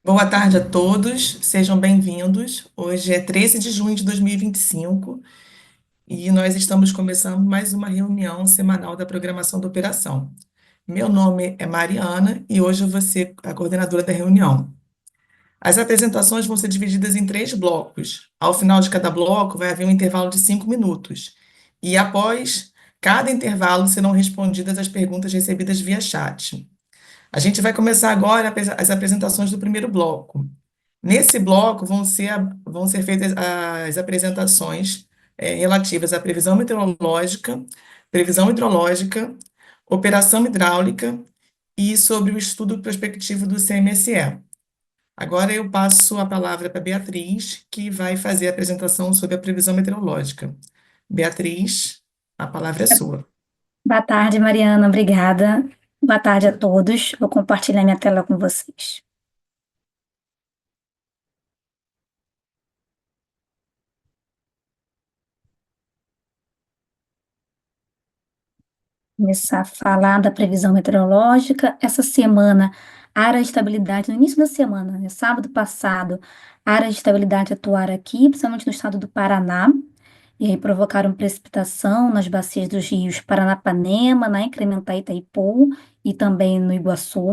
Boa tarde a todos, sejam bem-vindos. Hoje é 13 de junho de 2025 e nós estamos começando mais uma reunião semanal da programação da operação. Meu nome é Mariana e hoje eu vou ser a coordenadora da reunião. As apresentações vão ser divididas em três blocos. Ao final de cada bloco, vai haver um intervalo de 5 minutos. E após cada intervalo, serão respondidas as perguntas recebidas via chat. A gente vai começar agora as apresentações do primeiro bloco. Nesse bloco vão ser feitas as apresentações relativas à previsão hidrológica, operação hidráulica e sobre o estudo prospectivo do CMSE. Agora eu passo a palavra para a Beatriz, que vai fazer a apresentação sobre a previsão meteorológica. Beatriz, a palavra é sua. Boa tarde, Mariana. Obrigada. Boa tarde a todos. Vou compartilhar minha tela com vocês. Começar a falar da previsão meteorológica. Essa semana, área de estabilidade, no início da semana, né, sábado passado, área de estabilidade atuaram aqui, principalmente no estado do Paraná, e aí provocaram precipitação nas bacias dos rios Paranapanema, na Incrementar Itaipu e também no Iguaçu.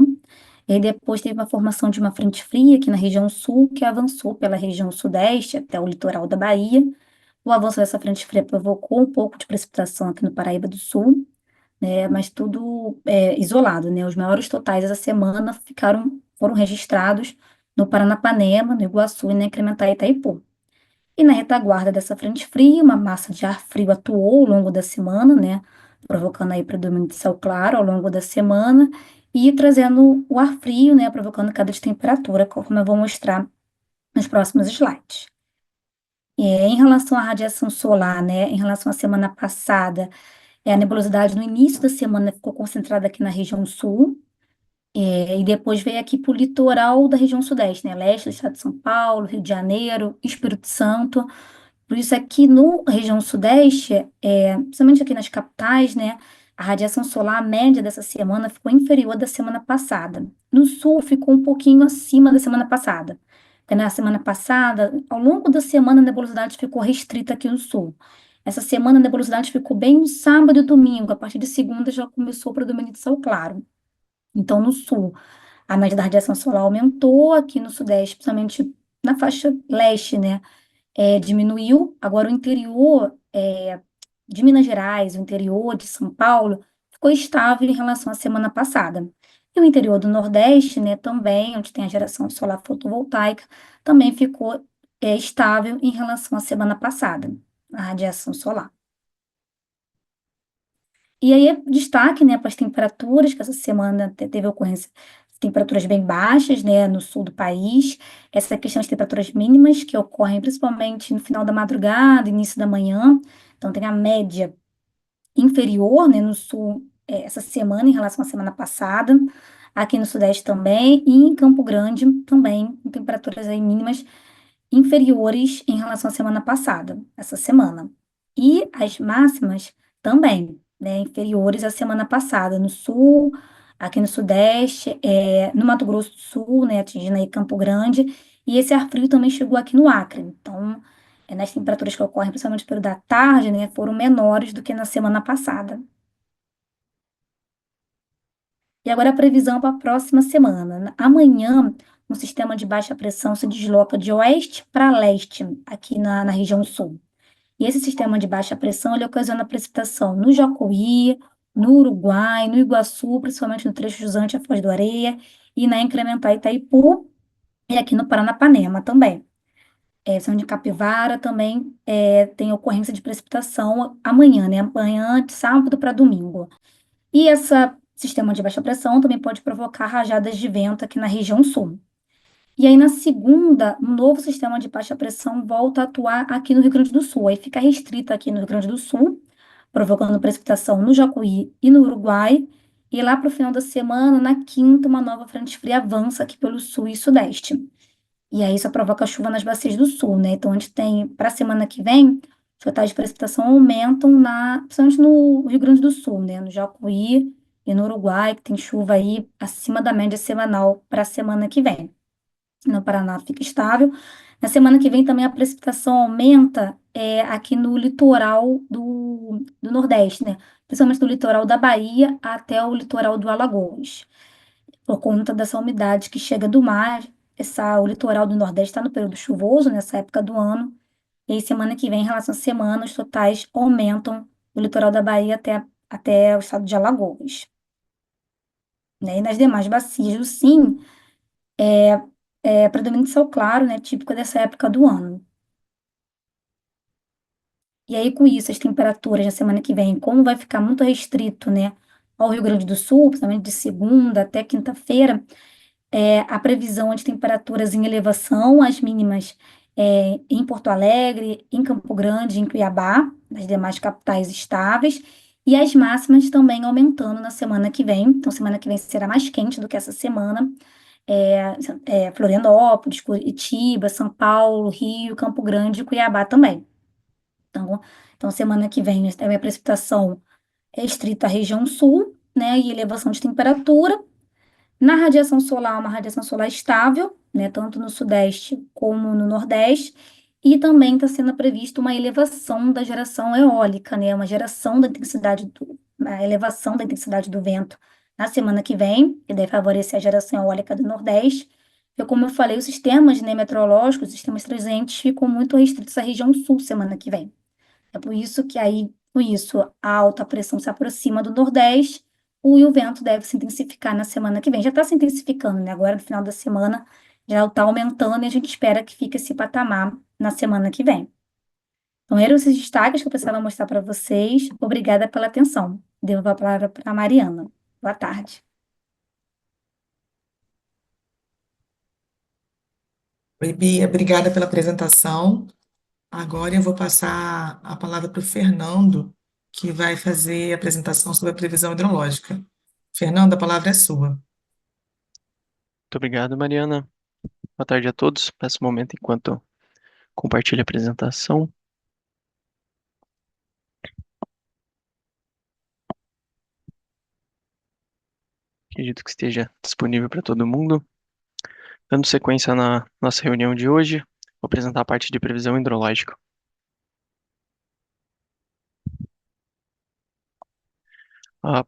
E aí depois teve a formação de uma frente fria aqui na região sul, que avançou pela região sudeste até o litoral da Bahia. O avanço dessa frente fria provocou um pouco de precipitação aqui no Paraíba do Sul, né, mas tudo isolado, né? Os maiores totais essa semana foram registrados no Paranapanema, no Iguaçu e na Incrementar Itaipu. E na retaguarda dessa frente fria, uma massa de ar frio atuou ao longo da semana, né, provocando aí predomínio de céu claro ao longo da semana e trazendo o ar frio, né, provocando queda de temperatura, conforme eu vou mostrar nos próximos slides. Em relação à radiação solar, né, em relação à semana passada, a nebulosidade no início da semana ficou concentrada aqui na região sul, e depois veio aqui para o litoral da região sudeste, né, leste do estado de São Paulo, Rio de Janeiro, Espírito Santo. Por isso aqui no região sudeste, principalmente aqui nas capitais, né, a radiação solar média dessa semana ficou inferior da semana passada. No sul ficou um pouquinho acima da semana passada. Porque na semana passada, ao longo da semana, a nebulosidade ficou restrita aqui no sul. Essa semana a nebulosidade ficou bem no sábado e domingo. A partir de segunda já começou o predomínio de céu claro. Então, no sul, a média da radiação solar aumentou, aqui no sudeste, principalmente na faixa leste, né? Diminuiu. Agora, o interior de Minas Gerais, o interior de São Paulo, ficou estável em relação à semana passada. E o interior do Nordeste, né, também, onde tem a geração solar fotovoltaica, também ficou estável em relação à semana passada, a radiação solar. E aí, destaque, né, para as temperaturas, que essa semana teve ocorrência de temperaturas bem baixas, né, no sul do país. Essa questão de temperaturas mínimas, que ocorrem principalmente no final da madrugada, início da manhã. Então, tem a média inferior, né, no sul, essa semana, em relação à semana passada. Aqui no sudeste também, e em Campo Grande também, com temperaturas aí mínimas inferiores em relação à semana passada, essa semana. E as máximas também, né, inferiores à semana passada, no sul, aqui no sudeste, no Mato Grosso do Sul, né, atingindo aí Campo Grande, e esse ar frio também chegou aqui no Acre. Então, nas temperaturas que ocorrem, principalmente pelo da tarde, né, foram menores do que na semana passada. E agora a previsão para a próxima semana. Amanhã, um sistema de baixa pressão se desloca de oeste para leste, aqui na região sul. E esse sistema de baixa pressão, ele ocasiona precipitação no Jacuí, no Uruguai, no Iguaçu, principalmente no trecho jusante à Foz do Areia, e na Incrementar Itaipu, e aqui no Paranapanema também. São de Capivara também tem ocorrência de precipitação amanhã, né? Amanhã, de sábado para domingo. E esse sistema de baixa pressão também pode provocar rajadas de vento aqui na região sul. E aí, na segunda, um novo sistema de baixa pressão volta a atuar aqui no Rio Grande do Sul. Aí fica restrito aqui no Rio Grande do Sul, provocando precipitação no Jacuí e no Uruguai. E lá para o final da semana, na quinta, uma nova frente fria avança aqui pelo sul e sudeste. E aí isso provoca chuva nas bacias do sul, né? Então, a gente tem, para a semana que vem, os totais de precipitação aumentam principalmente no Rio Grande do Sul, né? No Jacuí e no Uruguai, que tem chuva aí acima da média semanal para a semana que vem. no Paraná fica estável. Na semana que vem também a precipitação aumenta aqui no litoral do Nordeste, né? Principalmente do litoral da Bahia até o litoral do Alagoas, por conta dessa umidade que chega do mar. O litoral do Nordeste está no período chuvoso, nessa época do ano. E aí, semana que vem, em relação à semana, os totais aumentam do litoral da Bahia até o estado de Alagoas, né? E nas demais bacias do Sim, é predominante céu claro, né? Típico dessa época do ano. E aí, com isso, as temperaturas na semana que vem, como vai ficar muito restrito, né, ao Rio Grande do Sul, principalmente de segunda até quinta-feira, a previsão é de temperaturas em elevação, as mínimas em Porto Alegre, em Campo Grande, em Cuiabá, nas demais capitais estáveis, e as máximas também aumentando na semana que vem. Então, semana que vem será mais quente do que essa semana. É, Florianópolis, Curitiba, São Paulo, Rio, Campo Grande e Cuiabá também. Então, semana que vem a minha precipitação é estrita à região sul, né, e elevação de temperatura. Na radiação solar, uma radiação solar estável, né, tanto no sudeste como no nordeste, e também está sendo prevista uma elevação da geração eólica, né, uma elevação da intensidade do vento na semana que vem, que deve favorecer a geração eólica do nordeste. E como eu falei, os sistemas, né, meteorológicos, os sistemas transientes ficam muito restritos à região sul semana que vem. É por isso que aí, com isso, a alta pressão se aproxima do Nordeste, e o vento deve se intensificar na semana que vem. Já está se intensificando, né? Agora, no final da semana, já está aumentando e a gente espera que fique esse patamar na semana que vem. Então, eram esses destaques que eu precisava mostrar para vocês. Obrigada pela atenção. Devo a palavra para a Mariana. Boa tarde. Oi, Bia, obrigada pela apresentação. Agora eu vou passar a palavra para o Fernando, que vai fazer a apresentação sobre a previsão hidrológica. Fernando, a palavra é sua. Muito obrigado, Mariana. Boa tarde a todos. Peço um momento enquanto compartilho a apresentação. Acredito que esteja disponível para todo mundo. Dando sequência na nossa reunião de hoje, vou apresentar a parte de previsão hidrológica.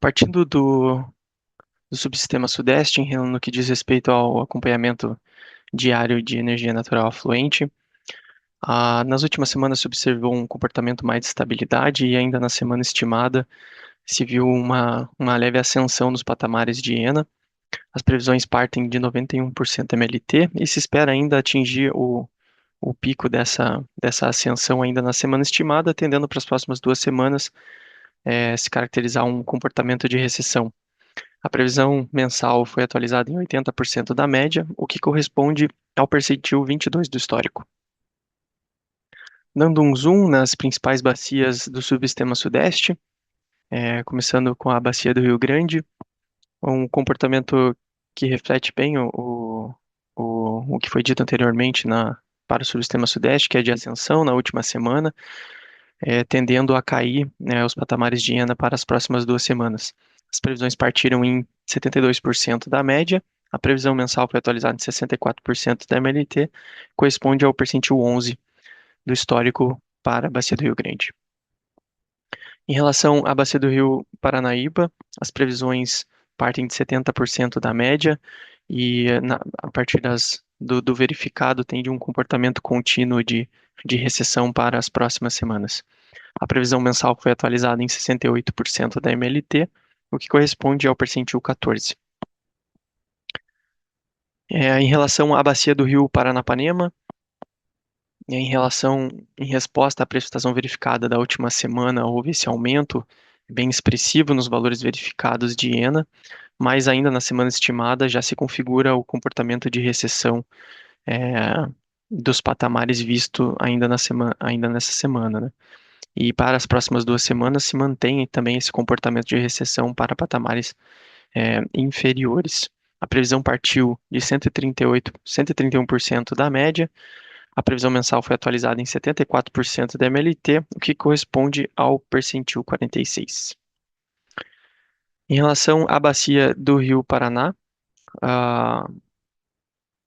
Partindo do subsistema Sudeste, no que diz respeito ao acompanhamento diário de energia natural afluente, nas últimas semanas se observou um comportamento mais de estabilidade e ainda na semana estimada se viu uma leve ascensão nos patamares de ENA. As previsões partem de 91% MLT e se espera ainda atingir o pico dessa ascensão ainda na semana estimada, tendendo para as próximas 2 semanas se caracterizar um comportamento de recessão. A previsão mensal foi atualizada em 80% da média, o que corresponde ao percentil 22 do histórico. Dando um zoom nas principais bacias do subsistema Sudeste, começando com a bacia do Rio Grande, um comportamento que reflete bem o que foi dito anteriormente para o subsistema Sudeste, que é de ascensão na última semana, tendendo a cair, né, os patamares de ENA para as próximas 2 semanas. As previsões partiram em 72% da média, a previsão mensal foi atualizada em 64% da MLT, corresponde ao percentil 11 do histórico para a Bacia do Rio Grande. Em relação à Bacia do Rio Paranaíba, as previsões partem de 70% da média e a partir do verificado tende um comportamento contínuo de recessão para as próximas semanas. A previsão mensal foi atualizada em 68% da MLT, o que corresponde ao percentil 14. Em relação à Bacia do Rio Paranapanema, em resposta à precipitação verificada da última semana, houve esse aumento bem expressivo nos valores verificados de ENA, mas ainda na semana estimada já se configura o comportamento de recessão é, dos patamares visto ainda nessa semana, né? E para as próximas 2 semanas se mantém também esse comportamento de recessão para patamares inferiores. A previsão partiu de 131% da média. A previsão mensal foi atualizada em 74% da MLT, o que corresponde ao percentil 46. Em relação à bacia do Rio Paraná,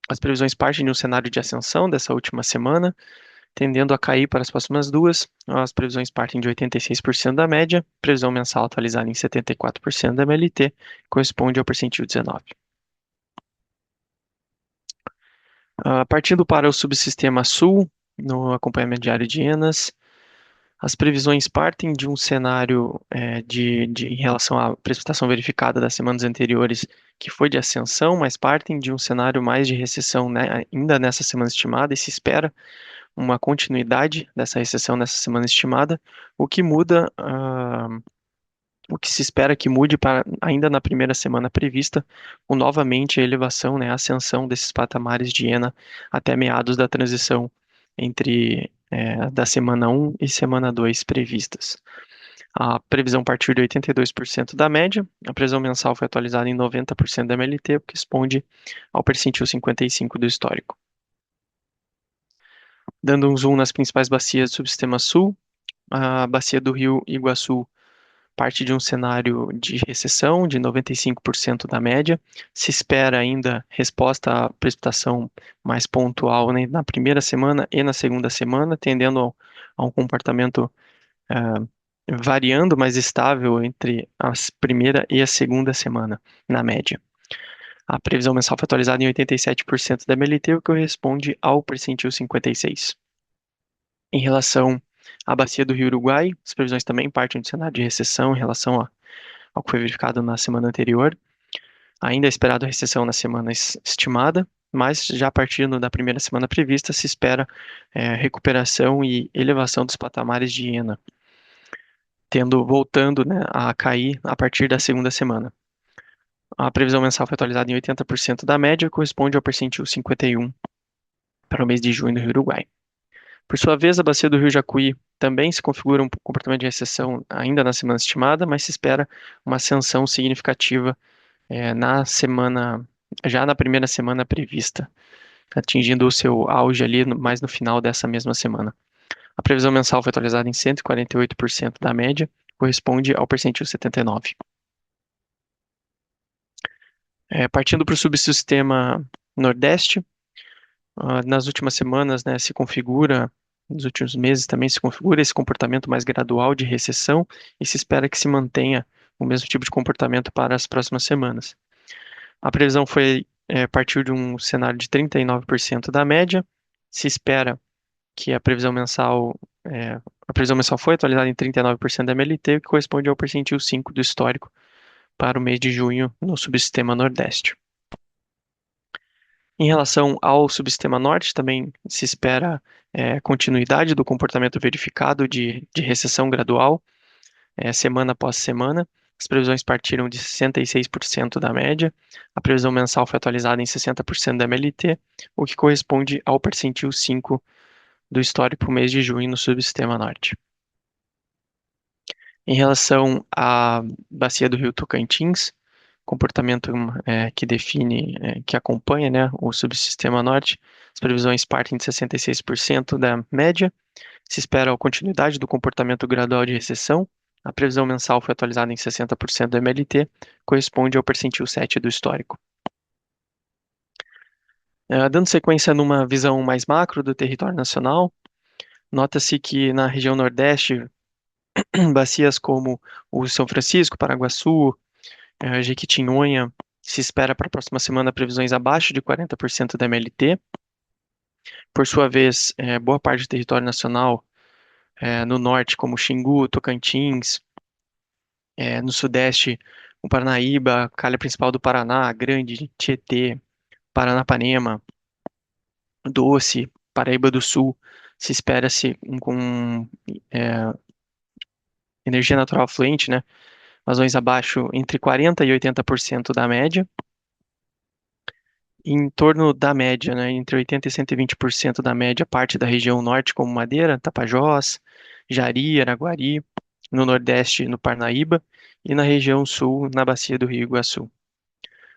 As previsões partem de um cenário de ascensão dessa última semana, tendendo a cair para as próximas duas. As previsões partem de 86% da média, previsão mensal atualizada em 74% da MLT, corresponde ao percentil 19. Partindo para o subsistema sul, no acompanhamento diário de ENAS, as previsões partem de um cenário em relação à precipitação verificada das semanas anteriores, que foi de ascensão, mas partem de um cenário mais de recessão, né, ainda nessa semana estimada, e se espera uma continuidade dessa recessão nessa semana estimada, o que muda, o que se espera que mude para ainda na primeira semana prevista, com novamente a elevação, né, a ascensão desses patamares de ENA até meados da transição entre da semana 1 e semana 2 previstas. A previsão partiu de 82% da média, a previsão mensal foi atualizada em 90% da MLT, o que responde ao percentil 55 do histórico. Dando um zoom nas principais bacias do subsistema sul, a bacia do Rio Iguaçu parte de um cenário de recessão de 95% da média. Se espera ainda resposta à precipitação mais pontual, né, na primeira semana e na segunda semana, tendendo a um comportamento variando, mas estável entre a primeira e a segunda semana, na média. A previsão mensal foi atualizada em 87% da MLT, o que corresponde ao percentil 56. Em relação à bacia do Rio Uruguai, as previsões também partem do cenário de recessão em relação ao que foi verificado na semana anterior. Ainda é esperado a recessão na semana estimada, mas já partindo da primeira semana prevista, se espera recuperação e elevação dos patamares de ENA, voltando, né, a cair a partir da segunda semana. A previsão mensal foi atualizada em 80% da média, corresponde ao percentil 51 para o mês de junho do Rio Uruguai. Por sua vez, a bacia do Rio Jacuí também se configura um comportamento de recessão ainda na semana estimada, mas se espera uma ascensão significativa já na primeira semana prevista, atingindo o seu auge ali mais no final dessa mesma semana. A previsão mensal foi atualizada em 148% da média, corresponde ao percentil 79. Partindo para o subsistema Nordeste, nas últimas semanas, né, nos últimos meses também se configura esse comportamento mais gradual de recessão e se espera que se mantenha o mesmo tipo de comportamento para as próximas semanas. A previsão partiu de um cenário de 39% da média. Se espera que a previsão mensal foi atualizada em 39% da MLT, o que corresponde ao percentil 5 do histórico para o mês de junho no subsistema Nordeste. Em relação ao subsistema Norte, também se espera continuidade do comportamento verificado de recessão gradual, semana após semana. As previsões partiram de 66% da média. A previsão mensal foi atualizada em 60% da MLT, o que corresponde ao percentil 5 do histórico mês de junho no subsistema Norte. Em relação à bacia do Rio Tocantins, comportamento que acompanha, né, o subsistema Norte, as previsões partem de 66% da média. Se espera a continuidade do comportamento gradual de recessão. A previsão mensal foi atualizada em 60% do MLT, corresponde ao percentil 7 do histórico. Dando sequência numa visão mais macro do território nacional, nota-se que na região Nordeste, bacias como o São Francisco, Paraguaçu, Jequitinhonha, se espera para a próxima semana previsões abaixo de 40% da MLT. Por sua vez, boa parte do território nacional, no norte, como Xingu, Tocantins, no sudeste, o Parnaíba, calha principal do Paraná, Grande, Tietê, Paranapanema, Doce, Paraíba do Sul, se espera-se com energia natural fluente, né? Vazões abaixo entre 40% e 80% da média. Em torno da média, né? Entre 80% e 120% da média, parte da região norte, como Madeira, Tapajós, Jari, Araguari, no nordeste, no Parnaíba, e na região sul, na bacia do Rio Iguaçu.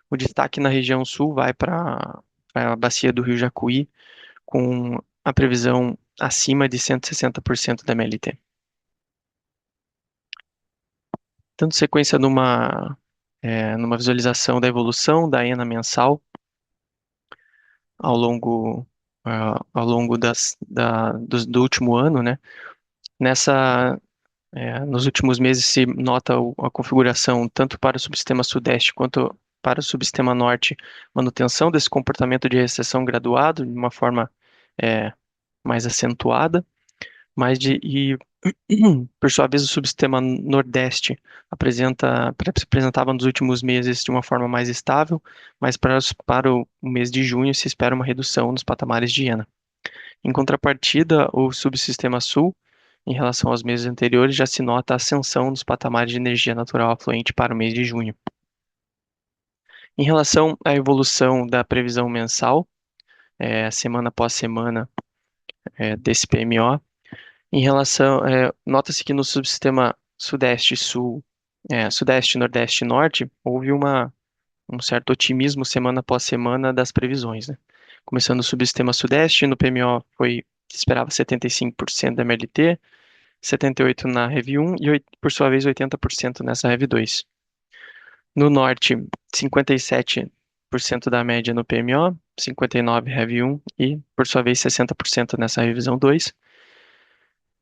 O destaque na região sul vai para a bacia do Rio Jacuí, com a previsão acima de 160% da MLT. Dando sequência numa visualização da evolução da ENA mensal, do último ano, né? Nos últimos meses se nota a configuração tanto para o subsistema sudeste quanto para o subsistema norte, manutenção desse comportamento de recessão graduado de uma forma é, mais acentuada, e por sua vez o subsistema nordeste apresentava nos últimos meses de uma forma mais estável, mas para o mês de junho se espera uma redução nos patamares de Iana. Em contrapartida, o subsistema sul, em relação aos meses anteriores, já se nota a ascensão dos patamares de energia natural afluente para o mês de junho. Em relação à evolução da previsão mensal, semana após semana, desse PMO, nota-se que no subsistema sudeste, sul, sudeste, nordeste e norte, houve um certo otimismo semana após semana das previsões, né? Começando no subsistema sudeste, no PMO se esperava 75% da MLT, 78% na Rev 1 e, por sua vez, 80% nessa Rev 2. No norte, 57% da média no PMO, 59% Rev 1 e, por sua vez, 60% nessa revisão 2.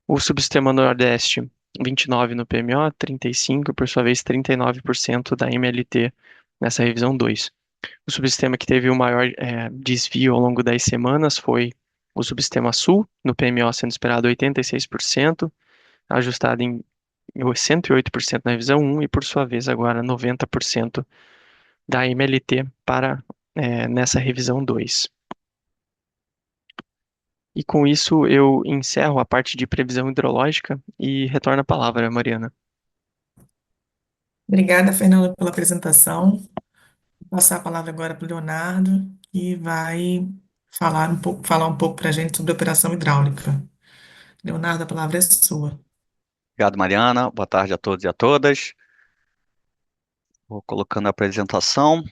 O subsistema nordeste, 29% no PMO, 35%, por sua vez, 39% da MLT nessa revisão 2. O subsistema que teve o maior desvio ao longo das semanas foi o subsistema sul, no PMO sendo esperado 86%, ajustado em 108% na revisão 1 e, por sua vez, agora 90% da MLT nessa revisão 2. E com isso eu encerro a parte de previsão hidrológica e retorno a palavra, Mariana. Obrigada, Fernanda, pela apresentação. Vou passar a palavra agora para o Leonardo, que vai falar um pouco para a gente sobre a operação hidráulica. Leonardo, a palavra é sua. Obrigado, Mariana. Boa tarde a todos e a todas. Vou colocando a apresentação.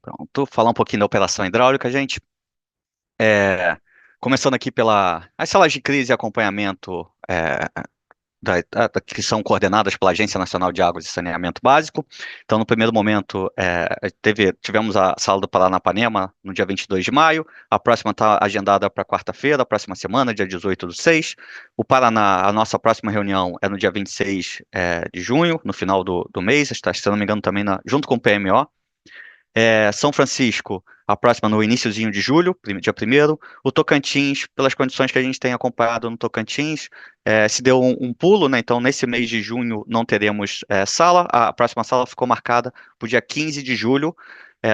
Pronto, falar um pouquinho da operação hidráulica, gente. Começando aqui as salas de crise e acompanhamento que são coordenadas pela Agência Nacional de Águas e Saneamento Básico. Então, no primeiro momento, tivemos a sala do Paranapanema no dia 22 de maio, a próxima está agendada para quarta-feira, a próxima semana, dia 18/6. O Paraná, a nossa próxima reunião é no dia 26 de junho, no final do mês, está, se não me engano, também junto com o PMO. São Francisco, a próxima no iniciozinho de julho, dia 1º. O Tocantins, pelas condições que a gente tem acompanhado no Tocantins, se deu um pulo, né? Então, nesse mês de junho não teremos sala. A próxima sala ficou marcada para o dia 15 de julho.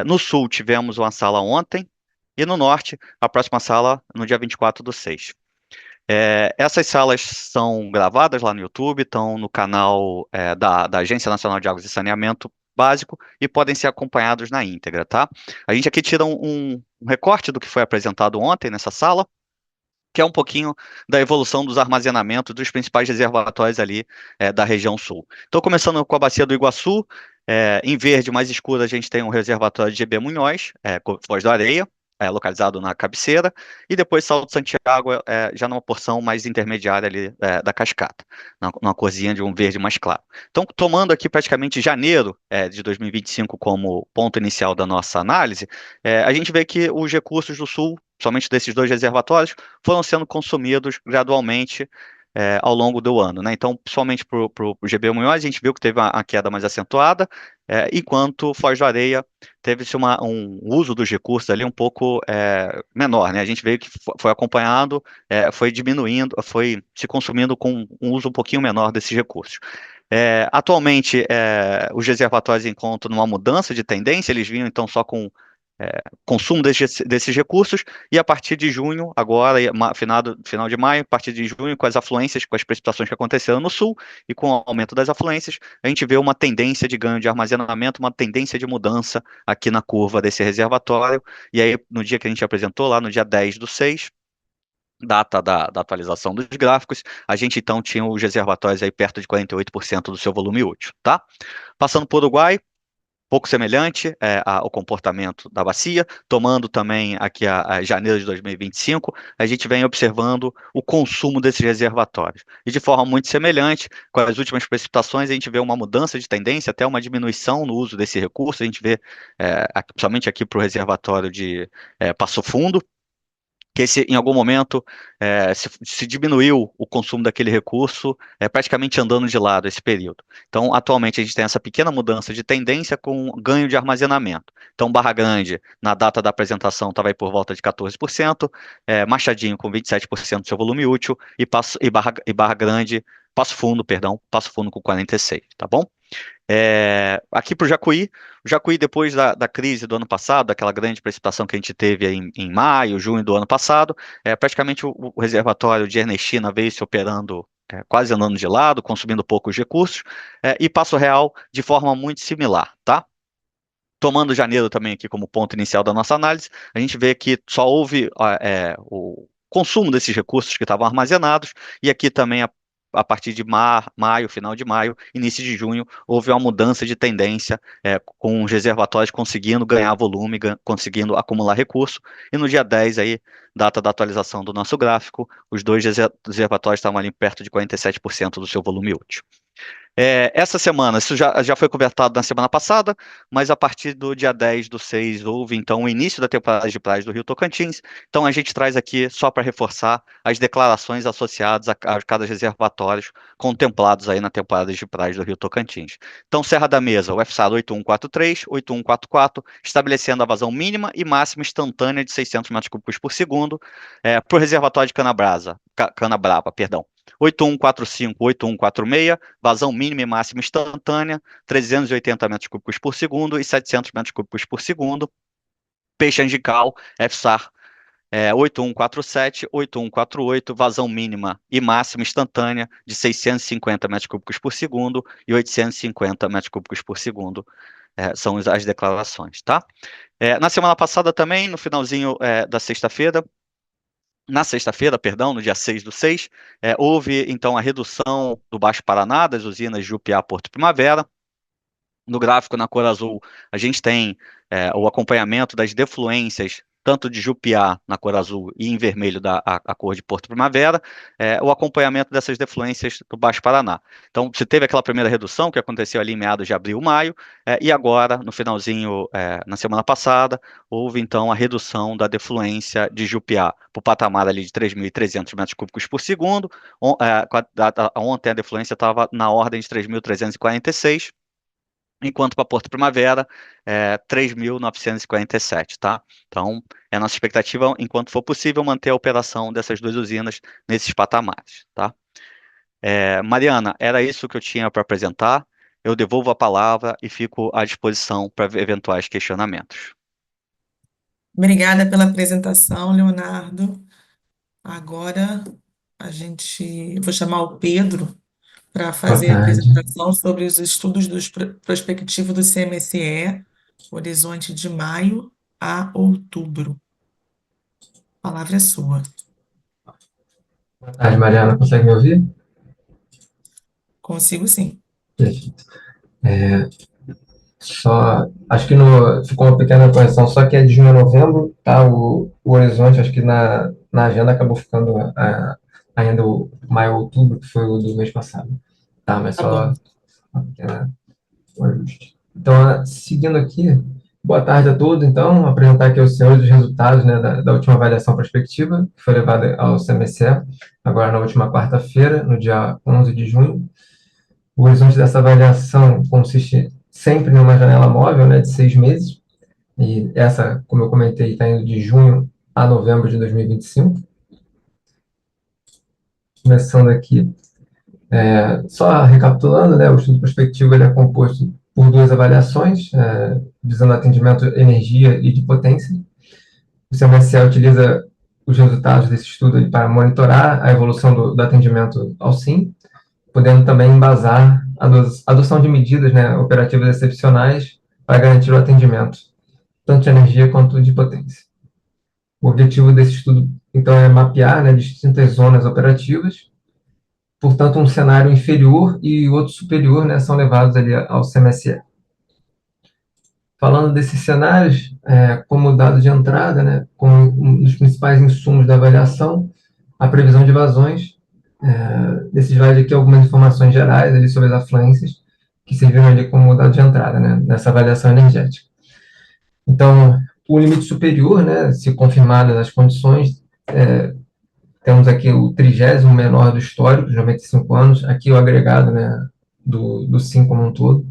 No sul, tivemos uma sala ontem. E no norte, a próxima sala no dia 24/6. Essas salas são gravadas lá no YouTube, estão no canal da Agência Nacional de Águas e Saneamento Básico e podem ser acompanhados na íntegra, tá? A gente aqui tira um recorte do que foi apresentado ontem nessa sala, que é um pouquinho da evolução dos armazenamentos dos principais reservatórios ali da região sul. Então, começando com a bacia do Iguaçu, em verde mais escuro a gente tem um reservatório de GB Munhoz, Foz do Areia, localizado na cabeceira, e depois Salto Santiago, já numa porção mais intermediária ali da cascata, numa corzinha de um verde mais claro. Então, tomando aqui praticamente janeiro de 2025 como ponto inicial da nossa análise, a gente vê que os recursos do sul, somente desses dois reservatórios, foram sendo consumidos gradualmente ao longo do ano, né? Então, principalmente para o GB Munhoz, a gente viu que teve uma queda mais acentuada, enquanto Foz do Areia teve-se um uso dos recursos ali um pouco menor, né? A gente veio que foi acompanhado, foi diminuindo, foi se consumindo com um uso um pouquinho menor desses recursos. Atualmente, os reservatórios encontram numa mudança de tendência, eles vinham então só com consumo desses recursos, e a partir de junho, agora, final de maio, a partir de junho, com as afluências, com as precipitações que aconteceram no sul, e com o aumento das afluências, a gente vê uma tendência de ganho de armazenamento, uma tendência de mudança aqui na curva desse reservatório, e aí, no dia que a gente apresentou, lá no dia 10/6, data da atualização dos gráficos, a gente então tinha os reservatórios aí perto de 48% do seu volume útil, tá? Passando para o Uruguai, pouco semelhante ao comportamento da bacia, tomando também aqui a janeiro de 2025, a gente vem observando o consumo desses reservatórios. E de forma muito semelhante, com as últimas precipitações, a gente vê uma mudança de tendência, até uma diminuição no uso desse recurso, a gente vê, principalmente aqui para o reservatório de Passo Fundo, que em algum momento se diminuiu o consumo daquele recurso, praticamente andando de lado esse período. Então, atualmente, a gente tem essa pequena mudança de tendência com ganho de armazenamento. Então, Barra Grande, na data da apresentação, estava aí por volta de 14%, Machadinho com 27% do seu volume útil, e Barra Grande, Passo Fundo com 46%, tá bom? Aqui para o Jacuí, depois da crise do ano passado, daquela grande precipitação que a gente teve em maio, junho do ano passado, praticamente o reservatório de Ernestina veio se operando, quase andando de lado, consumindo poucos recursos, e Passo Real de forma muito similar, tá? Tomando janeiro também aqui como ponto inicial da nossa análise, a gente vê que só houve o consumo desses recursos que estavam armazenados, e aqui também a partir de maio, final de maio, início de junho, houve uma mudança de tendência, com os reservatórios conseguindo ganhar volume, conseguindo acumular recurso, e no dia 10, aí, data da atualização do nosso gráfico, os dois reservatórios estavam ali perto de 47% do seu volume útil. Essa semana, isso já foi conversado na semana passada, mas a partir do dia 10/6 houve, então, o início da temporada de praias do Rio Tocantins. Então, a gente traz aqui, só para reforçar, as declarações associadas a cada reservatórios contemplados aí na temporada de praias do Rio Tocantins. Então, Serra da Mesa, o FSAR 8143, 8144, estabelecendo a vazão mínima e máxima instantânea de 600 metros cúbicos por segundo, para o reservatório de Canabrava, perdão. 8145, 8146, vazão mínima e máxima instantânea, 380 metros cúbicos por segundo e 700 metros cúbicos por segundo. Peixe Angical, FSAR 8147, 8148, vazão mínima e máxima instantânea de 650 metros cúbicos por segundo e 850 metros cúbicos por segundo. São as declarações, tá? Na semana passada também, no finalzinho da sexta-feira, no dia 6/6, houve, então, a redução do Baixo Paraná, das usinas Jupiá, Porto Primavera. No gráfico, na cor azul, a gente tem o acompanhamento das defluências, tanto de Jupiá, na cor azul, e em vermelho, a cor de Porto Primavera, o acompanhamento dessas defluências do Baixo Paraná. Então, você teve aquela primeira redução, que aconteceu ali em meados de abril, maio, e agora, no finalzinho, na semana passada, houve, então, a redução da defluência de Jupiá, para o patamar ali de 3.300 metros cúbicos por segundo. Ontem a defluência estava na ordem de 3.346, enquanto para Porto Primavera, 3.947, tá? Então, é a nossa expectativa, enquanto for possível, manter a operação dessas duas usinas nesses patamares, tá? Mariana, era isso que eu tinha para apresentar. Eu devolvo a palavra e fico à disposição para eventuais questionamentos. Obrigada pela apresentação, Leonardo. Agora vou chamar o Pedro para Boa fazer a tarde. apresentação sobre os estudos prospectivos do CMSE, horizonte de maio a outubro. A palavra é sua. Boa tarde, Mariana. Consegue me ouvir? Consigo sim. Perfeito. Acho que ficou uma pequena correção, só que é de junho a novembro, tá? O horizonte, acho que na agenda acabou ficando ainda o maio a outubro, que foi o do mês passado. Tá, mas Tá só bom. uma pequena um ajuste. Então, seguindo aqui, boa tarde a todos. Então, apresentar aqui aos senhores os resultados, né, da última avaliação prospectiva, que foi levada ao CMSE, agora na última quarta-feira, no dia 11 de junho. O horizonte dessa avaliação consiste sempre numa janela móvel, né, de 6 meses, e essa, como eu comentei, está indo de junho a novembro de 2025. Começando aqui, só recapitulando, né, o estudo prospectivo ele é composto por duas avaliações, visando atendimento energia e de potência. O CMSE utiliza os resultados desse estudo para monitorar a evolução do atendimento ao SIM, podendo também embasar a adoção de medidas, né, operativas excepcionais para garantir o atendimento, tanto de energia quanto de potência. O objetivo desse estudo, então, é mapear, né, distintas zonas operativas. Portanto, um cenário inferior e outro superior, né, são levados ali ao CMSE. Falando desses cenários, como dado de entrada, né, como um dos principais insumos da avaliação, a previsão de vazões. Nesse slide aqui, algumas informações gerais ali sobre as afluências, que serviram ali como dado de entrada, né, nessa avaliação energética. Então, o limite superior, né, se confirmadas as condições, temos aqui o 30º menor do histórico, de 95 anos, aqui o agregado, né, do SIM como um todo,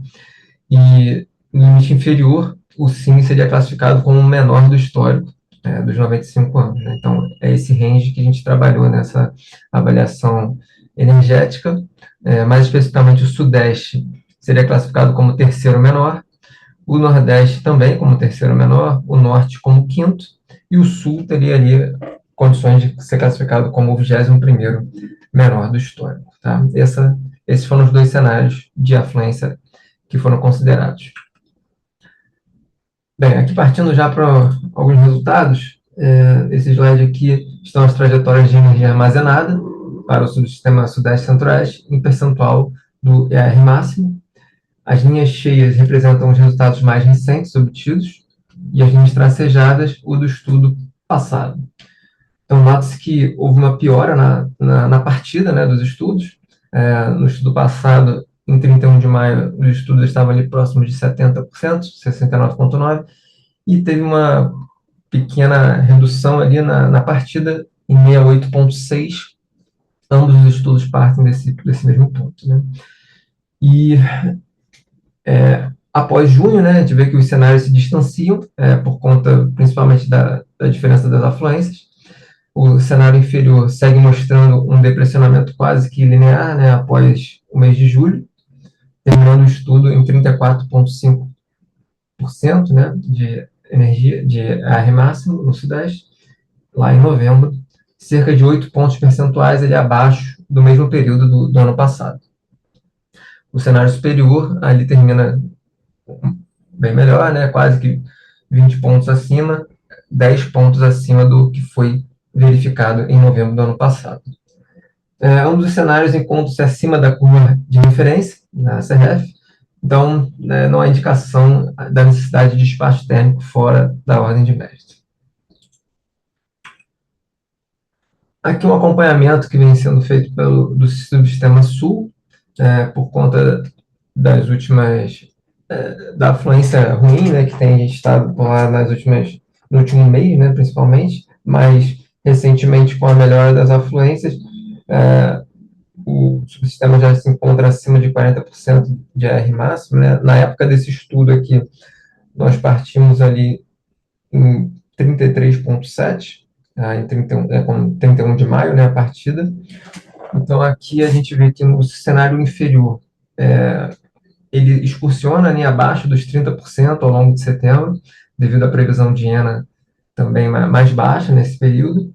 e no limite inferior, o SIM seria classificado como o menor do histórico, dos 95 anos. Né? Então, é esse range que a gente trabalhou nessa avaliação energética. Mais especificamente, o Sudeste seria classificado como o terceiro menor, o Nordeste também como o terceiro menor, o Norte como o quinto, e o Sul teria ali condições de ser classificado como o 21º menor do histórico. Tá? Esses foram os dois cenários de afluência que foram considerados. Bem, aqui partindo já para alguns resultados, esse slide aqui estão as trajetórias de energia armazenada para o subsistema Sudeste-Centro-Oeste em percentual do ER máximo. As linhas cheias representam os resultados mais recentes obtidos e as linhas tracejadas, o do estudo passado. Então, nota-se que houve uma piora na partida, né, dos estudos. No estudo passado, em 31 de maio, os estudos estavam ali próximos de 70%, 69,9%, e teve uma pequena redução ali na partida, em 68,6%. Ambos os estudos partem desse mesmo ponto. Né? E após junho, né, a gente vê que os cenários se distanciam, por conta principalmente da diferença das afluências. O cenário inferior segue mostrando um depressionamento quase que linear, né, após o mês de julho, terminando o estudo em 34,5%, né, de energia de AR máximo no Sudeste, lá em novembro, cerca de 8 pontos percentuais ali abaixo do mesmo período do ano passado. O cenário superior ali termina bem melhor, né, quase que 20 pontos acima, 10 pontos acima do que foi verificado em novembro do ano passado. Ambos os cenários encontram-se acima da curva de referência, na CRF, então não há indicação da necessidade de despacho térmico fora da ordem de mérito. Aqui um acompanhamento que vem sendo feito do subsistema Sul, por conta das últimas, da afluência ruim, né, que tem estado por lá no último mês, né, principalmente, mas recentemente, com a melhora das afluências, o subsistema já se encontra acima de 40% de AR máximo. Né? Na época desse estudo aqui, nós partimos ali em 33,7, em 31 de maio, né, a partida. Então, aqui a gente vê que no cenário inferior, ele excursiona ali abaixo dos 30% ao longo de setembro, devido à previsão de ENA também mais baixa nesse período,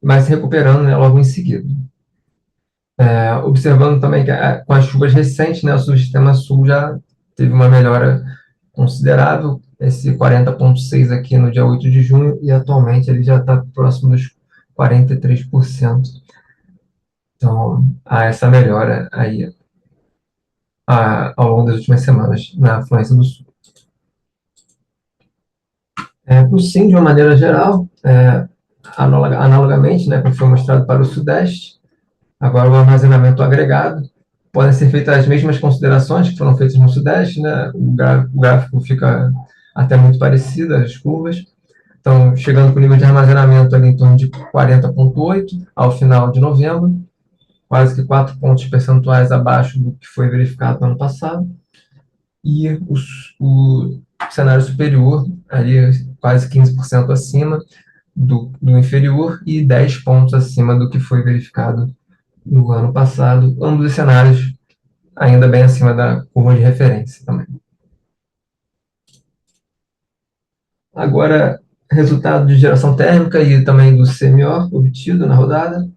mas se recuperando, né, logo em seguida. Observando também que com as chuvas recentes, né, o subsistema Sul já teve uma melhora considerável, esse 40,6 aqui no dia 8 de junho, e atualmente ele já está próximo dos 43%. Então, há essa melhora aí ao longo das últimas semanas na afluência do Sul. Para o SIM, de uma maneira geral, analogamente, né, como foi mostrado para o Sudeste, agora o armazenamento agregado, podem ser feitas as mesmas considerações que foram feitas no Sudeste, né, o gráfico fica até muito parecido, as curvas. Então, chegando com o nível de armazenamento ali em torno de 40,8 ao final de novembro, quase que 4 pontos percentuais abaixo do que foi verificado no ano passado. E o cenário superior, ali quase 15% acima do inferior e 10 pontos acima do que foi verificado no ano passado. Ambos os cenários ainda bem acima da curva de referência também. Agora, resultado de geração térmica e também do CMO obtido na rodada.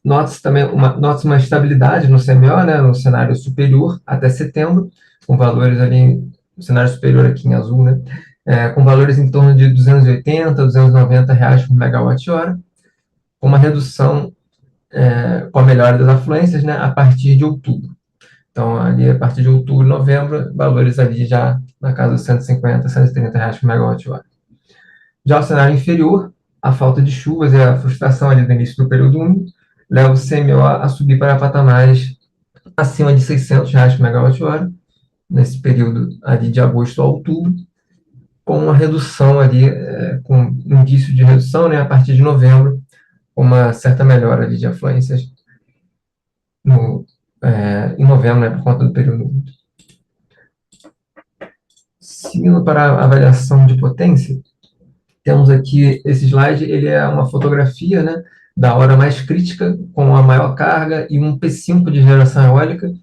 Nota-se também uma estabilidade no CMO, né, no cenário superior até setembro, com valores ali, no cenário superior aqui em azul, né, com valores em torno de 280, 290 reais por megawatt-hora, com uma redução com a melhora das afluências, né, a partir de outubro. Então, ali, a partir de outubro, novembro, valores ali já na casa dos 150, R$ 130 por megawatt-hora. Já o cenário inferior, a falta de chuvas e a frustração ali do início do período úmido leva o CMO a subir para patamares acima de R$ 600 por megawatt-hora, nesse período ali de agosto a outubro, com uma redução ali, com indício de redução, né, a partir de novembro, uma certa melhora ali de afluências em novembro, né, por conta do período úmido. Seguindo para a avaliação de potência, temos aqui esse slide, ele é uma fotografia, né, da hora mais crítica, com a maior carga e um P5 de geração eólica.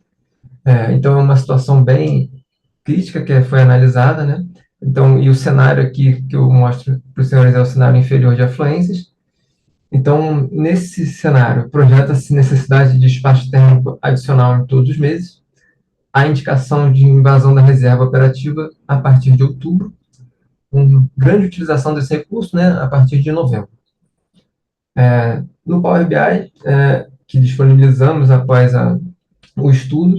Então, é uma situação bem crítica que foi analisada, né? Então, e o cenário aqui que eu mostro para os senhores é o cenário inferior de afluências. Então, nesse cenário, projeta-se necessidade de despacho térmico adicional em todos os meses, a indicação de invasão da reserva operativa a partir de outubro, com grande utilização desse recurso, né, a partir de novembro. No Power BI, que disponibilizamos após o estudo,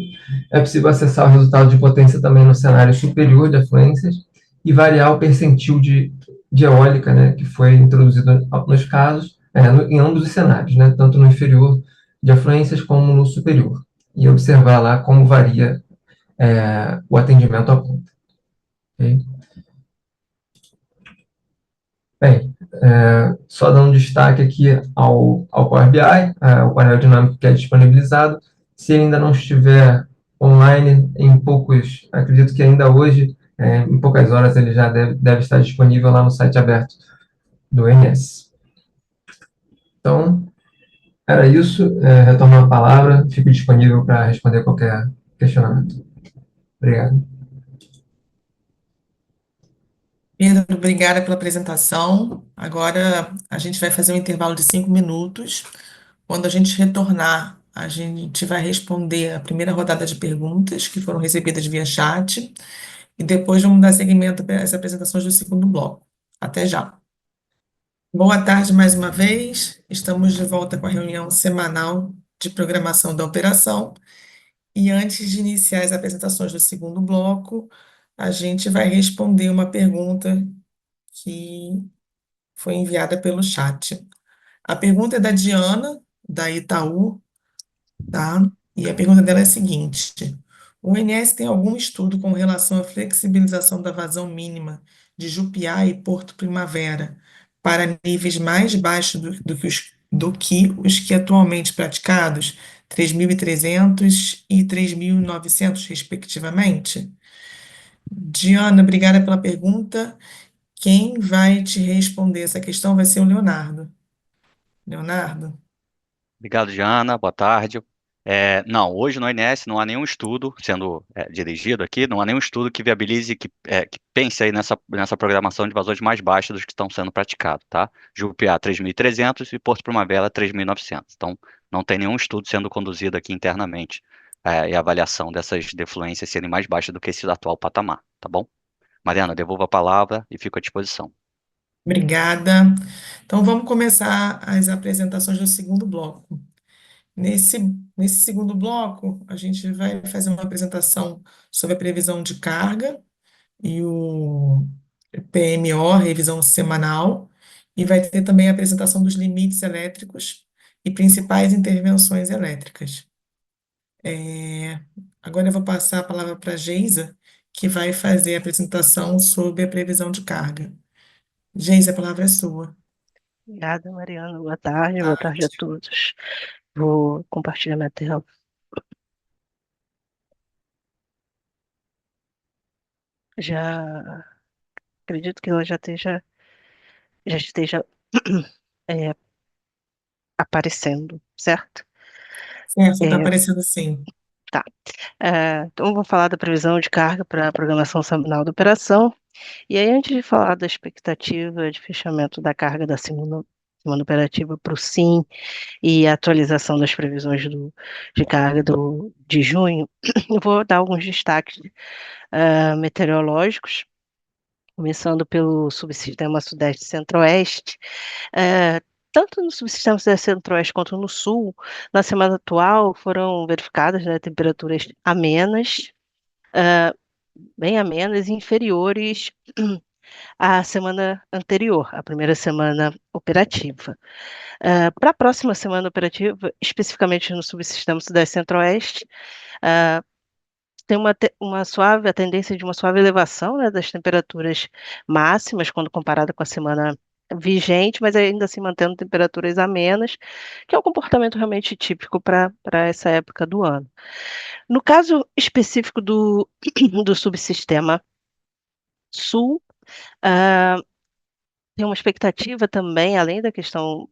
é possível acessar o resultado de potência também no cenário superior de afluências e variar o percentil de eólica, né, que foi introduzido nos casos, em ambos os cenários, né, tanto no inferior de afluências como no superior, e observar lá como varia o atendimento à conta. Okay? Bem, só dando destaque aqui ao Power BI, o painel dinâmico que é disponibilizado. Se ele ainda não estiver online, acredito que ainda hoje, em poucas horas, ele já deve estar disponível lá no site aberto do INS. Então, era isso. Retorno a palavra, fico disponível para responder qualquer questionamento. Obrigado. Pedro, obrigada pela apresentação. Agora a gente vai fazer um intervalo de 5 minutos. Quando a gente retornar, a gente vai responder a primeira rodada de perguntas que foram recebidas via chat e depois vamos dar seguimento às apresentações do segundo bloco. Até já. Boa tarde mais uma vez. Estamos de volta com a reunião semanal de programação da operação. E antes de iniciar as apresentações do segundo bloco, a gente vai responder uma pergunta que foi enviada pelo chat. A pergunta é da Diana, da Itaú, tá? E a pergunta dela é a seguinte: o INS tem algum estudo com relação à flexibilização da vazão mínima de Jupiá e Porto Primavera para níveis mais baixos do que os atualmente praticados, 3.300 e 3.900, respectivamente? Diana, obrigada pela pergunta. Quem vai te responder essa questão vai ser o Leonardo. Leonardo? Obrigado, Diana. Boa tarde. Não, hoje no ONS não há nenhum estudo sendo dirigido aqui, não há nenhum estudo que viabilize, que pense aí nessa programação de vazões mais baixos dos que estão sendo praticados, tá? Jupiá 3.300 e Porto Primavera 3.900. Então, não tem nenhum estudo sendo conduzido aqui internamente e a avaliação dessas defluências serem mais baixas do que esse atual patamar, tá bom? Mariana, devolvo a palavra e fico à disposição. Obrigada. Então, vamos começar as apresentações do segundo bloco. Nesse segundo bloco, a gente vai fazer uma apresentação sobre a previsão de carga e o PMO, revisão semanal, e vai ter também a apresentação dos limites elétricos e principais intervenções elétricas. Agora eu vou passar a palavra para a Geisa, que vai fazer a apresentação sobre a previsão de carga. Geisa, a palavra é sua. Obrigada, Mariana. Boa tarde a todos. Vou compartilhar minha tela. Já acredito que ela já esteja aparecendo, certo? Certo, está aparecendo sim. Tá. Então, eu vou falar da previsão de carga para a programação semanal da operação. E aí, antes de falar da expectativa de fechamento da carga da semana operativa para o SIM e a atualização das previsões de carga de junho, eu vou dar alguns destaques meteorológicos, começando pelo subsistema Sudeste e Centro-Oeste. Tanto no subsistema Sudeste e Centro-Oeste quanto no Sul, na semana atual foram verificadas, né, temperaturas amenas, bem amenas e inferiores à semana anterior, à primeira semana operativa. Para a próxima semana operativa, especificamente no subsistema Sudeste e Centro-Oeste, tem uma suave, a tendência de uma suave elevação, né, das temperaturas máximas quando comparada com a semana vigente, mas ainda assim mantendo temperaturas amenas, que é um comportamento realmente típico para essa época do ano. No caso específico do subsistema sul, ah, tem uma expectativa também, além da questão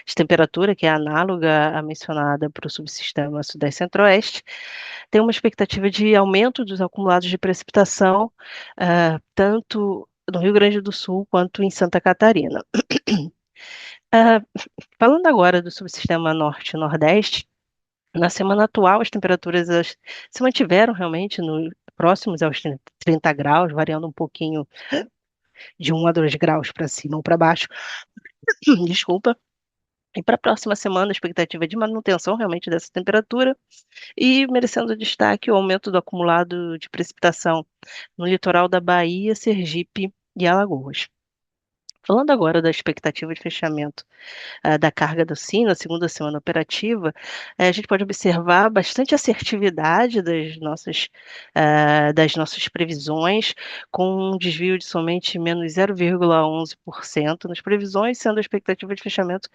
de temperatura, que é análoga à mencionada para o subsistema Sudeste e Centro-Oeste, tem uma expectativa de aumento dos acumulados de precipitação, tanto no Rio Grande do Sul quanto em Santa Catarina. Ah, Falando agora do subsistema Norte e Nordeste, na semana atual as temperaturas se mantiveram realmente próximos aos 30 graus, variando um pouquinho de 1 a 2 graus para cima ou para baixo. Desculpa. E para a próxima semana, a expectativa é de manutenção realmente dessa temperatura e merecendo destaque o aumento do acumulado de precipitação no litoral da Bahia, Sergipe e Alagoas. Falando agora da expectativa de fechamento da carga do SIM na segunda semana operativa, a gente pode observar bastante assertividade das nossas previsões, com um desvio de somente menos 0,11% nas previsões, sendo a expectativa de fechamento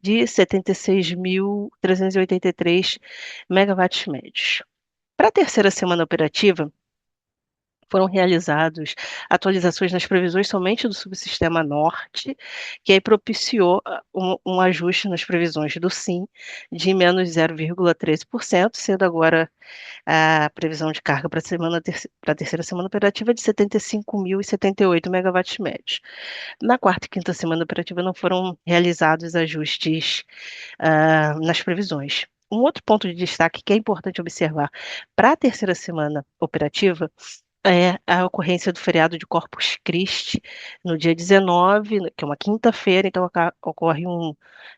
de 76.383 megawatts médios. Para a terceira semana operativa, foram realizadas atualizações nas previsões somente do subsistema norte, que aí propiciou um ajuste nas previsões do SIM de menos 0,13%, sendo agora a previsão de carga para a terceira semana operativa de 75.078 megawatts médios. Na quarta e quinta semana operativa não foram realizados ajustes nas previsões. Um outro ponto de destaque que é importante observar para a terceira semana operativa é a ocorrência do feriado de Corpus Christi no dia 19, que é uma quinta-feira, então ocorre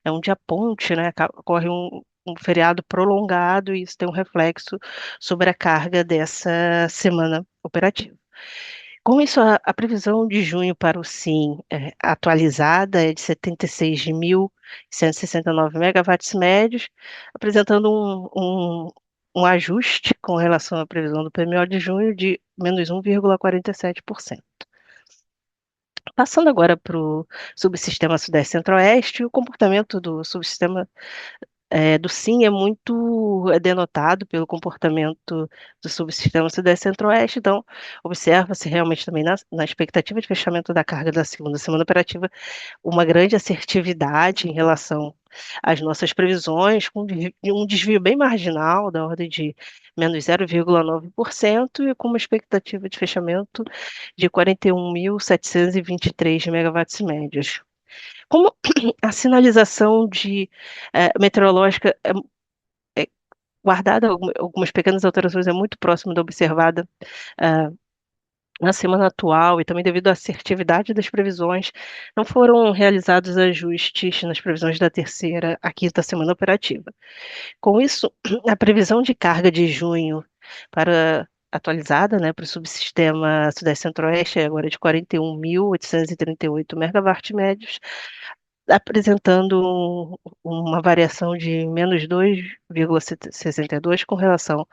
é um dia ponte, né? Ocorre um feriado prolongado e isso tem um reflexo sobre a carga dessa semana operativa. Com isso, a previsão de junho para o SIM atualizada é de 76.169 megawatts médios, apresentando um ajuste com relação à previsão do PMO de junho de menos 1,47%. Passando agora para o subsistema Sudeste e Centro-Oeste, o comportamento do subsistema do SIM é muito denotado pelo comportamento do subsistema Sudeste e Centro-Oeste, então observa-se realmente também na expectativa de fechamento da carga da segunda semana operativa uma grande assertividade em relação às nossas previsões, com um desvio bem marginal, da ordem de menos 0,9%, e com uma expectativa de fechamento de 41.723 megawatts médios. Como a sinalização meteorológica guardada algumas pequenas alterações é muito próxima da observada na semana atual, e também devido à assertividade das previsões, não foram realizados ajustes nas previsões da terceira à quinta semana operativa. Com isso, a previsão de carga de junho atualizada, né, para o subsistema Sudeste Centro-Oeste é agora de 41.838 megawatts médios, apresentando uma variação de menos 2,62 com relação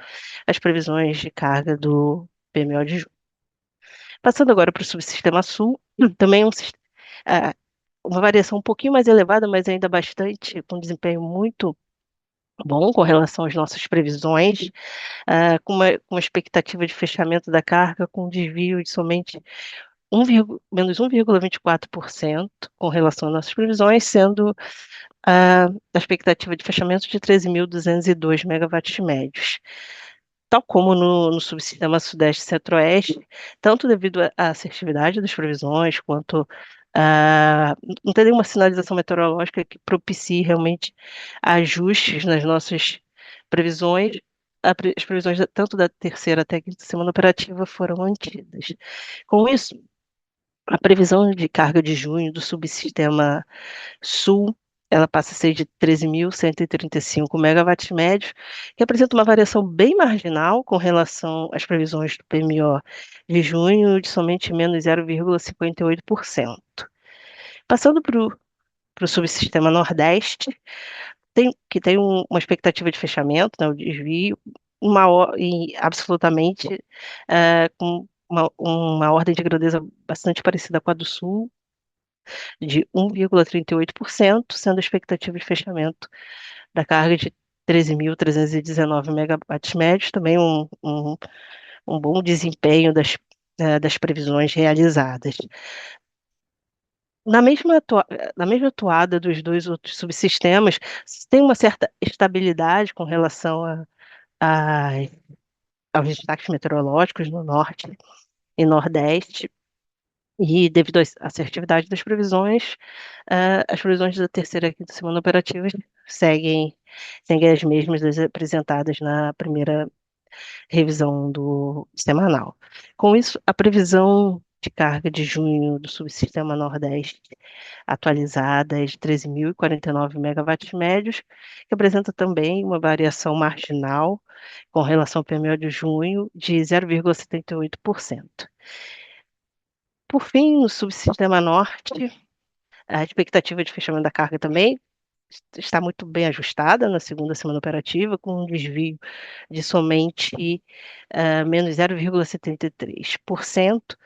às previsões de carga do PMO de junho. Passando agora para o subsistema sul, também uma variação um pouquinho mais elevada, mas ainda bastante, com desempenho muito bom com relação às nossas previsões, com uma expectativa de fechamento da carga com desvio de somente menos 1,24% com relação às nossas previsões, sendo a expectativa de fechamento de 13.202 megawatts médios. Tal como no subsistema Sudeste e Centro-Oeste, tanto devido à assertividade das previsões, quanto não tem nenhuma sinalização meteorológica que propicie realmente ajustes nas nossas previsões, as previsões tanto da terceira até a quinta semana operativa foram mantidas. Com isso, a previsão de carga de junho do subsistema sul ela passa a ser de 13.135 megawatts médios, que apresenta uma variação bem marginal com relação às previsões do PMO de junho, de somente menos 0,58%. Passando para o subsistema Nordeste, que tem uma expectativa de fechamento, né, o desvio, e absolutamente com uma ordem de grandeza bastante parecida com a do Sul, de 1,38%, sendo a expectativa de fechamento da carga de 13.319 megawatts médios, também um bom desempenho das previsões realizadas. Na mesma toada dos dois outros subsistemas, tem uma certa estabilidade com relação a- aos destaques meteorológicos no Norte e Nordeste, e devido à assertividade das previsões, as previsões da terceira e quinta semana operativa seguem as mesmas das apresentadas na primeira revisão do semanal. Com isso, a previsão de carga de junho do subsistema Nordeste atualizada é de 13.049 megawatts médios, que apresenta também uma variação marginal com relação ao PMO de junho de 0,78%. Por fim, no subsistema Norte, a expectativa de fechamento da carga também está muito bem ajustada na segunda semana operativa, com um desvio de somente menos 0,73%,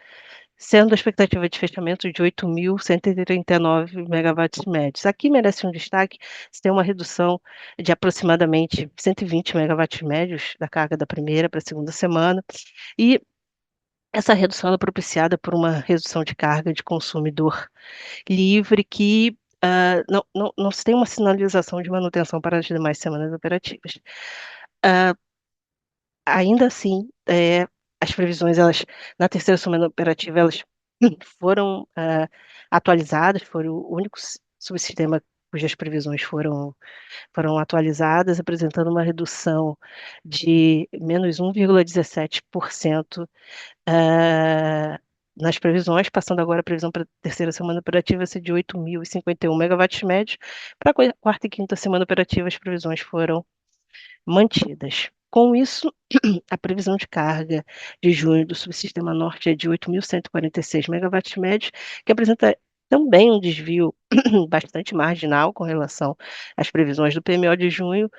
sendo a expectativa de fechamento de 8.139 megawatts médios. Aqui merece um destaque, se tem uma redução de aproximadamente 120 megawatts médios da carga da primeira para a segunda semana, e essa redução é propiciada por uma redução de carga de consumidor livre que não se tem uma sinalização de manutenção para as demais semanas operativas. Ainda assim, as previsões, na terceira semana operativa, elas foram atualizadas, foi o único subsistema cujas previsões foram atualizadas, apresentando uma redução de menos 1,17% nas previsões, passando agora a previsão para a terceira semana operativa ser de 8.051 megawatts médios. Para a quarta e quinta semana operativa, as previsões foram mantidas. Com isso, a previsão de carga de junho do subsistema Norte é de 8.146 megawatts médios, que apresenta também um desvio bastante marginal com relação às previsões do PMO de junho,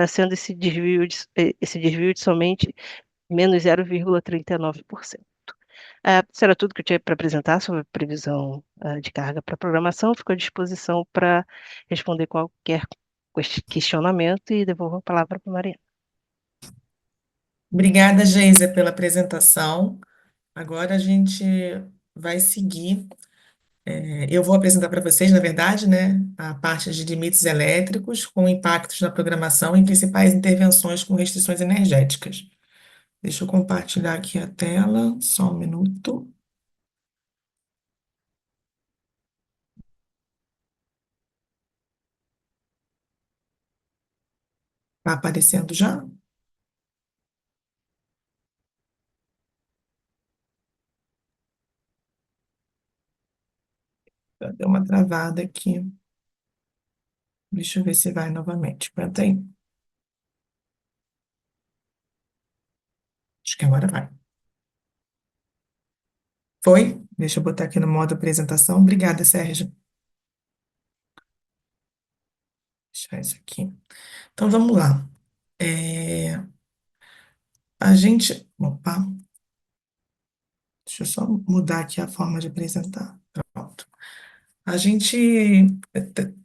sendo esse desvio de somente menos 0,39%. Isso era tudo que eu tinha para apresentar sobre a previsão de carga para programação. Fico à disposição para responder qualquer questionamento e devolvo a palavra para a Mariana. Obrigada, Geisa, pela apresentação. Agora a gente vai seguir. Eu vou apresentar para vocês, na verdade, né, a parte de limites elétricos com impactos na programação e principais intervenções com restrições energéticas. Deixa eu compartilhar aqui a tela, só um minuto. Está aparecendo já? Deu uma travada aqui. Deixa eu ver se vai novamente. Aguenta aí. Acho que agora vai. Foi? Deixa eu botar aqui no modo apresentação. Obrigada, Sérgio. Deixa isso aqui. Então, vamos lá. A gente... Opa. Deixa eu só mudar aqui a forma de apresentar. Pronto. A gente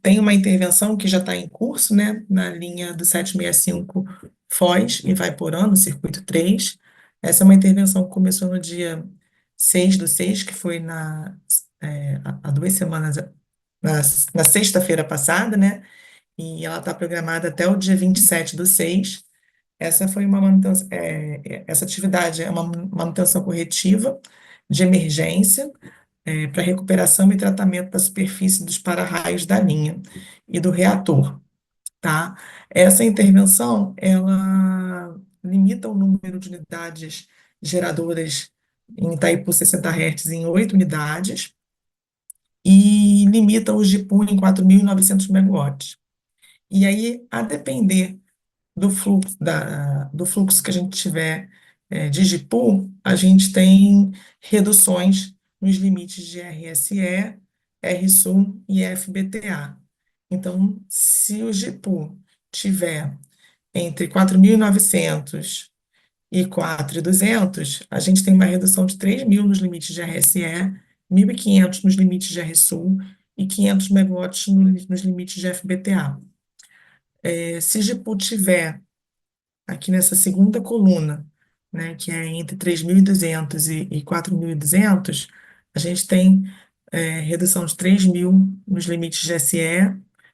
tem uma intervenção que já está em curso, né, na linha do 765 Foz e vai por ano, circuito 3. Essa é uma intervenção que começou no dia 6/6, que foi há 2 semanas, na sexta-feira passada, né, e ela está programada até o dia 27/6. Essa foi uma manutenção, essa atividade é uma manutenção corretiva de emergência, para recuperação e tratamento da superfície dos para-raios da linha e do reator, tá? Essa intervenção, ela limita o número de unidades geradoras em Itaipu 60 Hz em 8 unidades e limita o GPU em 4.900 megawatts. E aí, a depender do fluxo que a gente tiver de GPU, a gente tem reduções nos limites de RSE, RSUM e FBTA. Então, se o GPU tiver entre 4.900 e 4.200, a gente tem uma redução de 3.000 nos limites de RSE, 1.500 nos limites de RSUM e 500 megawatts nos limites de FBTA. Se GPU tiver aqui nessa segunda coluna, né, que é entre 3.200 e 4.200, a gente tem redução de 3.000 nos limites de SE,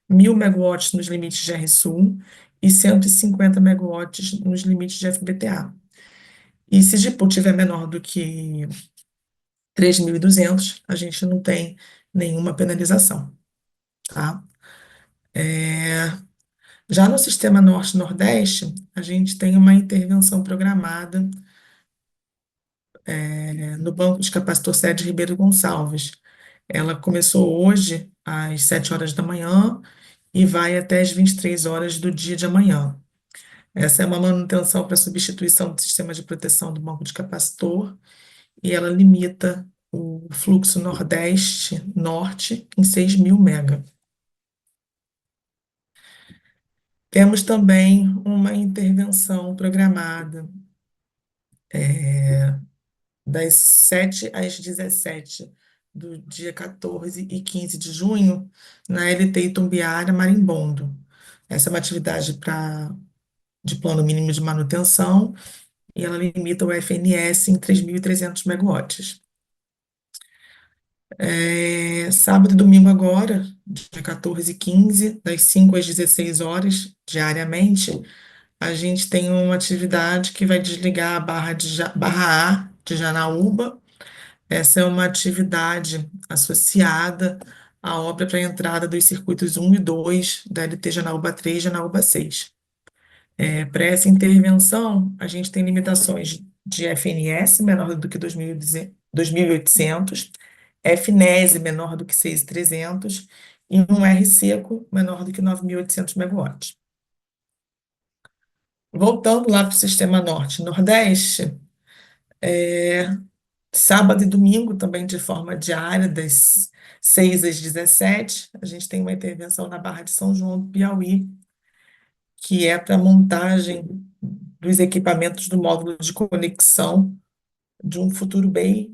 1.000 megawatts nos limites de RSUM e 150 megawatts nos limites de FBTA. E se GPU tiver menor do que 3.200, a gente não tem nenhuma penalização, tá? Já no sistema Norte-Nordeste, a gente tem uma intervenção programada no Banco de Capacitor Sede Ribeiro Gonçalves. Ela começou hoje às 7 horas da manhã e vai até às 23 horas do dia de amanhã. Essa é uma manutenção para substituição do sistema de proteção do banco de capacitor e ela limita o fluxo Nordeste-Norte em 6.000 mega. Temos também uma intervenção programada das 7 às 17 do dia 14 e 15 de junho na LT Itumbiara Marimbondo. Essa é uma atividade de plano mínimo de manutenção e ela limita o FNS em 3.300 megawatts. Sábado e domingo agora, dia 14 e 15, das 5 às 16 horas, diariamente, a gente tem uma atividade que vai desligar a barra A de Janaúba. Essa é uma atividade associada à obra para a entrada dos circuitos 1 e 2 da LT Janaúba 3 e Janaúba 6. Para essa intervenção, a gente tem limitações de FNS menor do que 2.800, FNES menor do que 6.300 e um R seco menor do que 9.800 megawatts. Voltando lá para o sistema Norte-Nordeste, sábado e domingo, também de forma diária, das 6 às 17, a gente tem uma intervenção na Barra de São João do Piauí, que é para montagem dos equipamentos do módulo de conexão de um futuro BEI,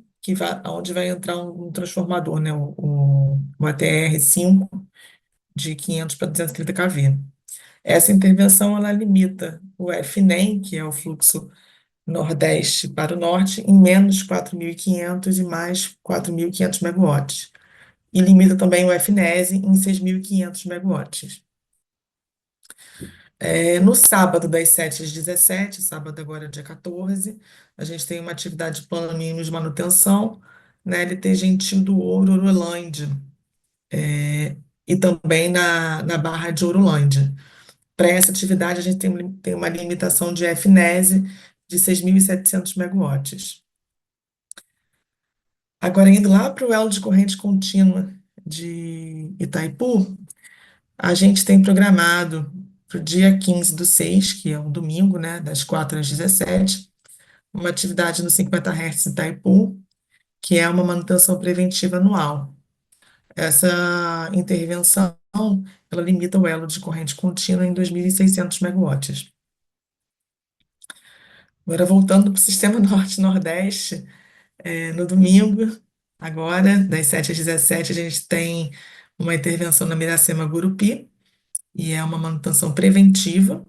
onde vai entrar um transformador, né, o ATR-5, de 500 para 230 kV. Essa intervenção, ela limita o FNEM, que é o fluxo Nordeste para o Norte, em menos 4.500 e mais 4.500 megawatts. E limita também o FNES em 6.500 megawatts. No sábado, das 7 às 17, sábado agora dia 14, a gente tem uma atividade de plano mínimo de manutenção na LT Gentil do Ouro, Ourolândia, e também na Barra de Ourolândia. Para essa atividade, a gente tem uma limitação de FNES de 6.700 megawatts. Agora, indo lá para o elo de corrente contínua de Itaipu, a gente tem programado para o dia 15 do 6, que é um domingo, né, das 4 às 17, uma atividade no 50 Hz Itaipu, que é uma manutenção preventiva anual. Essa intervenção, ela limita o elo de corrente contínua em 2.600 megawatts. Agora, voltando para o sistema Norte-Nordeste, no domingo, agora, das 7 às 17, a gente tem uma intervenção na Miracema Gurupi, e é uma manutenção preventiva.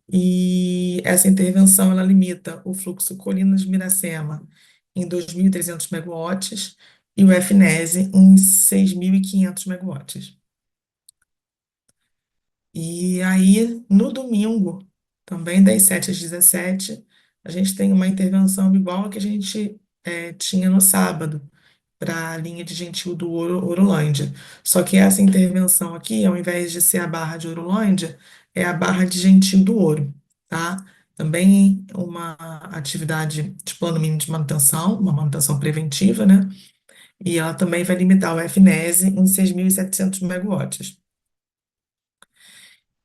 E essa intervenção, ela limita o fluxo Colinas Miracema em 2.300 megawatts e o FNES em 6.500 megawatts. E aí, no domingo, também das 7 às 17, a gente tem uma intervenção igual a que a gente tinha no sábado, para a linha de Gentil do Ourolândia. Só que essa intervenção aqui, ao invés de ser a Barra de Ourolândia, é a Barra de Gentil do Ouro, tá? Também uma atividade de plano mínimo de manutenção, uma manutenção preventiva, né? e ela também vai limitar o FNES em 6.700 megawatts.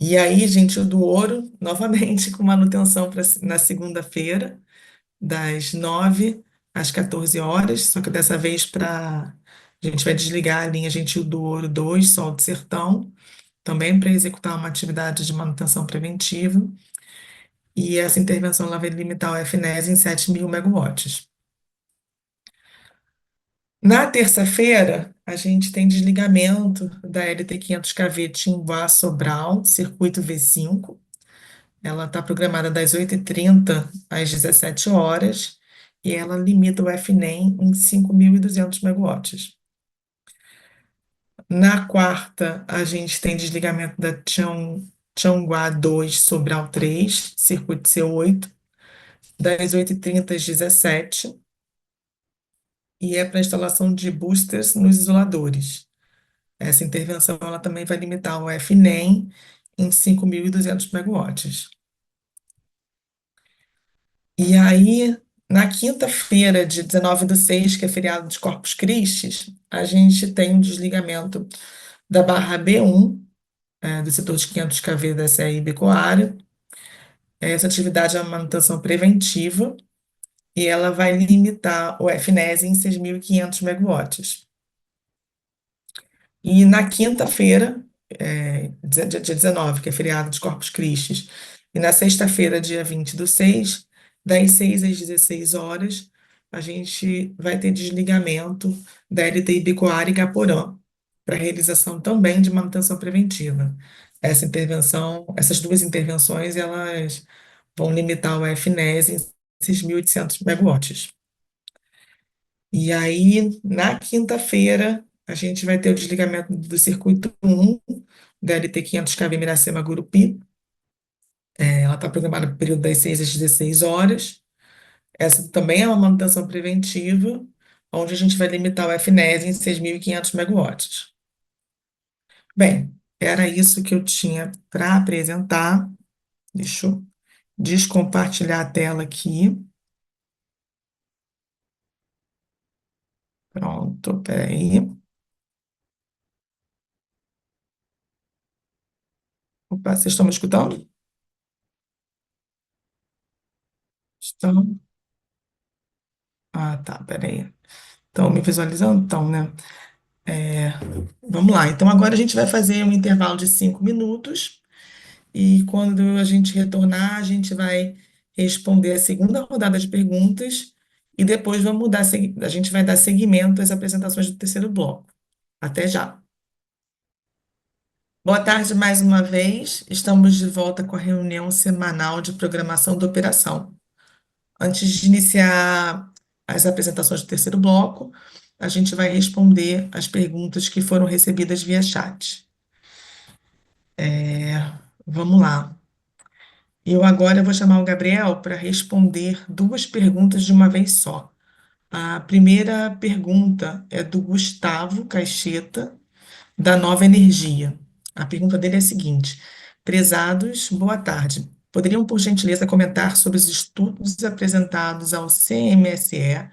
E aí, gente, o do ouro, novamente, com manutenção na segunda-feira, das 9 às 14 horas, só que dessa vez a gente vai desligar a linha Gentil do Ouro 2, Sol do Sertão, também para executar uma atividade de manutenção preventiva, e essa intervenção ela vai limitar o FNES em 7.000 megawatts. Na terça-feira, a gente tem desligamento da LT500 kV Timbá Sobral, circuito V5. Ela está programada das 8h30 às 17 horas e ela limita o FNEM em 5.200 megawatts. Na quarta, a gente tem desligamento da Tianguá 2 Sobral 3, circuito C8, das 8h30 às 17 e é para instalação de boosters nos isoladores. Essa intervenção ela também vai limitar o FNEM em 5.200 megawatts. E aí, na quinta-feira, de 19/6, que é feriado de Corpus Christi, a gente tem um desligamento da barra B1, do setor de 500 kV da SEI Bicoara. Essa atividade é uma manutenção preventiva e ela vai limitar o FNES em 6.500 megawatts. E na quinta-feira, dia 19, que é feriado de Corpus Christi, e na sexta-feira, dia 20/6, das 6 às 16 horas, a gente vai ter desligamento da LTI Bicoara e Gaporã, para realização também de manutenção preventiva. Essas duas intervenções, elas vão limitar o FNES em 6.800 megawatts. E aí, na quinta-feira, a gente vai ter o desligamento do circuito 1 da LT500 kV Miracema Gurupi. Ela está programada para o período das 6 às 16 horas. Essa também é uma manutenção preventiva, onde a gente vai limitar o FNES em 6.500 megawatts. Bem, era isso que eu tinha para apresentar. Deixa eu descompartilhar a tela aqui. Pronto, peraí. Opa, vocês estão me escutando? Estão? Ah, tá, peraí. Estão me visualizando? Então, né? Vamos lá. Então, agora a gente vai fazer um intervalo de 5 minutos. E quando a gente retornar, a gente vai responder a segunda rodada de perguntas. E depois a gente vai dar seguimento às apresentações do terceiro bloco. Até já. Boa tarde mais uma vez. Estamos de volta com a reunião semanal de programação da operação. Antes de iniciar as apresentações do terceiro bloco, a gente vai responder as perguntas que foram recebidas via chat. Vamos lá. Eu agora vou chamar o Gabriel para responder duas perguntas de uma vez só. A primeira pergunta é do Gustavo Caixeta, da Nova Energia. A pergunta dele é a seguinte: prezados, boa tarde. Poderiam, por gentileza, comentar sobre os estudos apresentados ao CMSE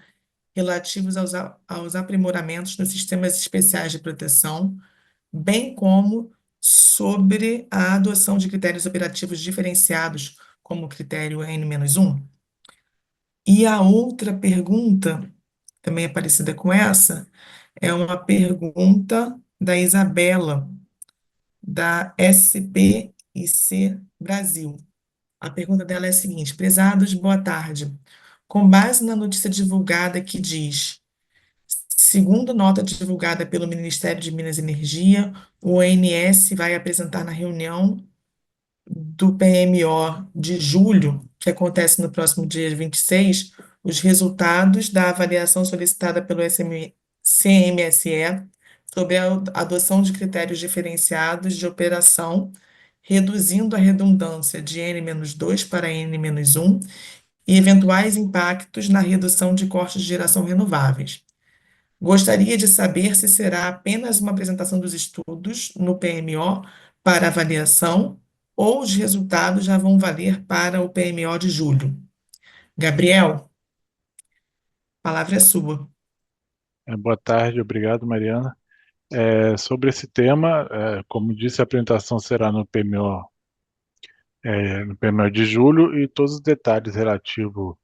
relativos aos aprimoramentos nos sistemas especiais de proteção, bem como sobre a adoção de critérios operativos diferenciados, como o critério N-1? E a outra pergunta, também é parecida com essa, é uma pergunta da Isabela, da SPIC Brasil. A pergunta dela é a seguinte: prezados, boa tarde. Com base na notícia divulgada que diz, segundo nota divulgada pelo Ministério de Minas e Energia, o ONS vai apresentar na reunião do PMO de julho, que acontece no próximo dia 26, os resultados da avaliação solicitada pelo CMSE sobre a adoção de critérios diferenciados de operação, reduzindo a redundância de N-2 para N-1 e eventuais impactos na redução de custos de geração renováveis. Gostaria de saber se será apenas uma apresentação dos estudos no PMO para avaliação ou os resultados já vão valer para o PMO de julho. Gabriel, a palavra é sua. Boa tarde, obrigado, Mariana. Sobre esse tema, como disse, a apresentação será no PMO de julho e todos os detalhes relativos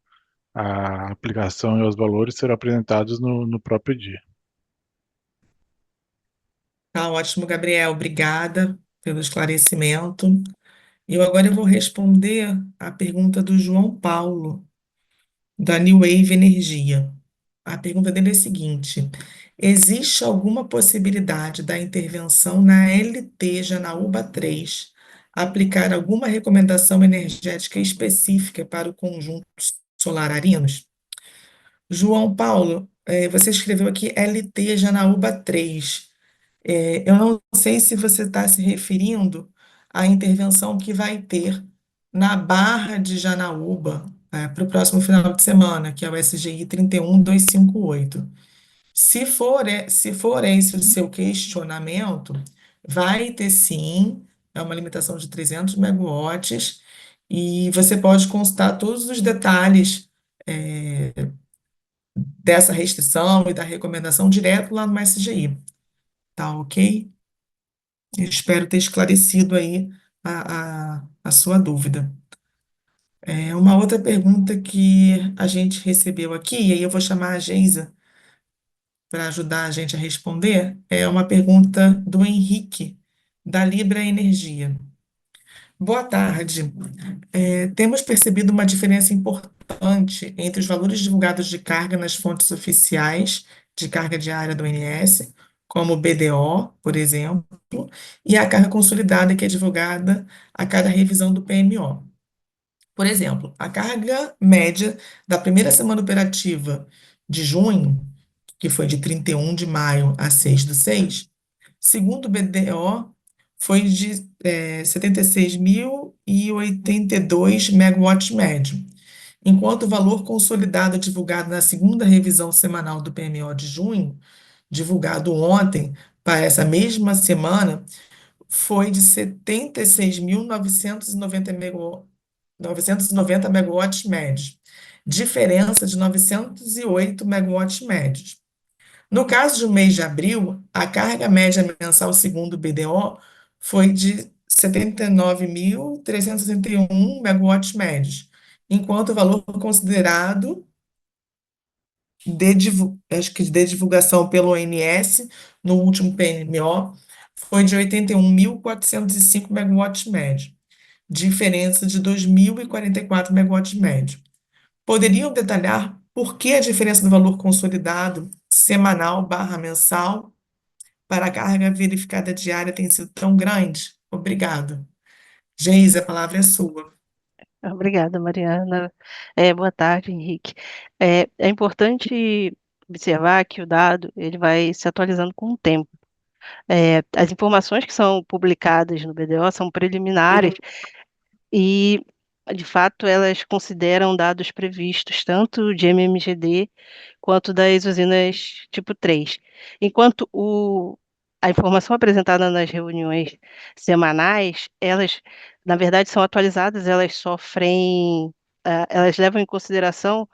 à aplicação e aos valores serão apresentados no próprio dia. Tá ótimo, Gabriel. Obrigada pelo esclarecimento. Eu vou responder a pergunta do João Paulo, da New Wave Energia. A pergunta dele é a seguinte: existe alguma possibilidade da intervenção na LT Janaúba 3 aplicar alguma recomendação energética específica para o conjunto solar Arinos? João Paulo, você escreveu aqui LT Janaúba 3. Eu não sei se você está se referindo à intervenção que vai ter na Barra de Janaúba, para o próximo final de semana, que é o SGI 31258. Se for esse o seu questionamento, vai ter sim, é uma limitação de 300 megawatts, e você pode consultar todos os detalhes dessa restrição e da recomendação direto lá no SGI, tá ok? Eu espero ter esclarecido aí a sua dúvida. Uma outra pergunta que a gente recebeu aqui, e aí eu vou chamar a Geisa para ajudar a gente a responder, é uma pergunta do Henrique, da Libra Energia. Boa tarde. Temos percebido uma diferença importante entre os valores divulgados de carga nas fontes oficiais de carga diária do INS, como o BDO, por exemplo, e a carga consolidada que é divulgada a cada revisão do PMO. Por exemplo, a carga média da primeira semana operativa de junho, que foi de 31 de maio a 6/6, segundo o BDO, foi de 76.082 megawatts médio, enquanto o valor consolidado divulgado na segunda revisão semanal do PMO de junho, divulgado ontem para essa mesma semana, foi de 76.990 megawatts médios, diferença de 908 megawatts médios. No caso do mês de abril, a carga média mensal segundo o BDO foi de 79.361 megawatts médios, enquanto o valor considerado acho que de divulgação pelo ONS no último PMO foi de 81.405 megawatts médios, diferença de 2.044 megawatts médios. Poderiam detalhar por que a diferença do valor consolidado semanal barra mensal para a carga verificada diária tem sido tão grande? Obrigado. Geisa, a palavra é sua. Obrigada, Mariana. Boa tarde, Henrique. É importante observar que o dado ele vai se atualizando com o tempo. As informações que são publicadas no BDO são preliminares e, de fato, elas consideram dados previstos tanto de MMGD quanto das usinas tipo 3. Enquanto a informação apresentada nas reuniões semanais, elas, na verdade, são atualizadas, elas levam em consideração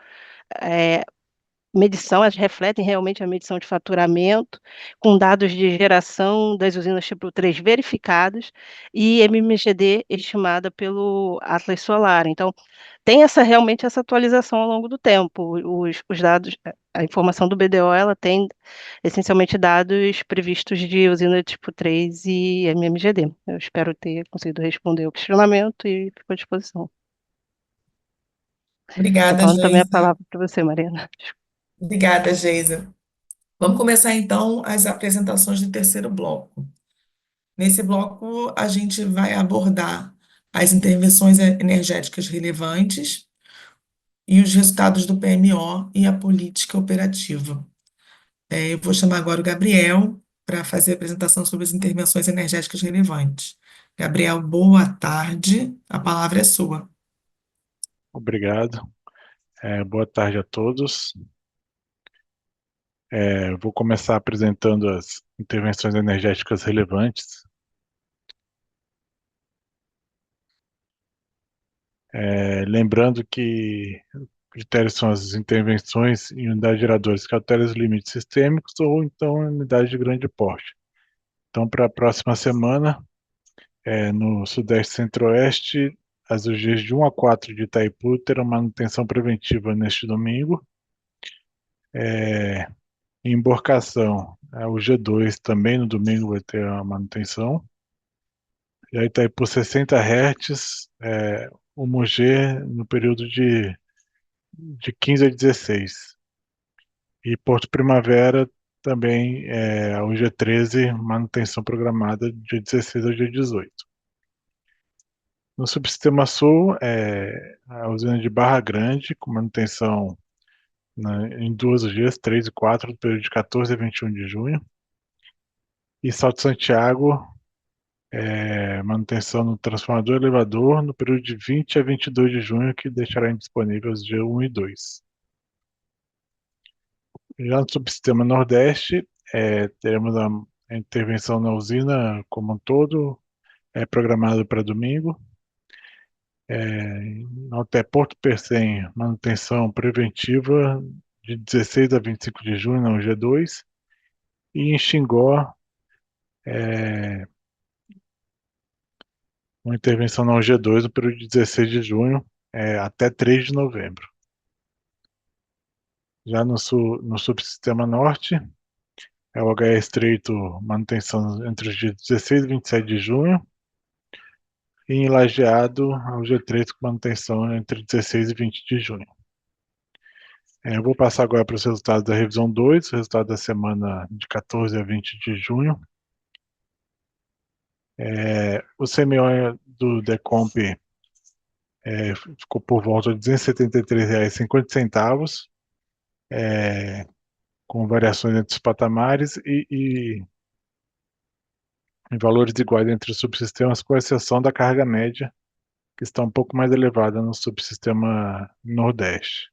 eh, medição, elas refletem realmente a medição de faturamento, com dados de geração das usinas tipo 3 verificados e MMGD estimada pelo Atlas Solar. Então, tem realmente essa atualização ao longo do tempo. Os dados, a informação do BDO, ela tem essencialmente dados previstos de usina tipo 3 e MMGD. Eu espero ter conseguido responder o questionamento e fico à disposição. Obrigada, Retorno também a Geisa. palavra para você, Mariana. Obrigada, Geisa. Vamos começar então as apresentações do terceiro bloco. Nesse bloco, a gente vai abordar as intervenções energéticas relevantes e os resultados do PMO e a política operativa. Eu vou chamar agora o Gabriel para fazer a apresentação sobre as intervenções energéticas relevantes. Gabriel, boa tarde. A palavra é sua. Obrigado. Boa tarde a todos. Vou começar apresentando as intervenções energéticas relevantes. Lembrando que critérios são as intervenções em unidades geradoras que alteram os limites sistêmicos ou então em unidades de grande porte. Então, para a próxima semana, no Sudeste e Centro-Oeste, as UGs de 1 a 4 de Itaipu terão manutenção preventiva neste domingo. Em Emborcação, o G2 também no domingo vai ter a manutenção. E a Itaipu 60 Hz, o Moger no período de 15 a 16. E Porto Primavera também, o G13, manutenção programada de 16 ao dia 18. No Subsistema Sul, a usina de Barra Grande, com manutenção em 2 dias, 3 e 4, do período de 14 a 21 de junho. E Salto Santiago, manutenção no transformador elevador no período de 20 a 22 de junho, que deixará indisponíveis os dias 1 e 2. Já no Subsistema Nordeste, teremos a intervenção na usina como um todo, programada para domingo. Até Porto Pecém, manutenção preventiva de 16 a 25 de junho na UG2. E em Xingó, uma intervenção na UG2 no período de 16 de junho até 3 de novembro. Já no Subsistema Norte, o HE Estreito, manutenção entre os dias 16 e 27 de junho. E em Lajeado, a UG3 com manutenção entre 16 e 20 de junho. Eu vou passar agora para os resultados da revisão 2, resultado da semana de 14 a 20 de junho. O CMO do Decomp ficou por volta de R$ 273,50, com variações entre os patamares e em valores iguais entre os subsistemas, com exceção da carga média, que está um pouco mais elevada no subsistema Nordeste.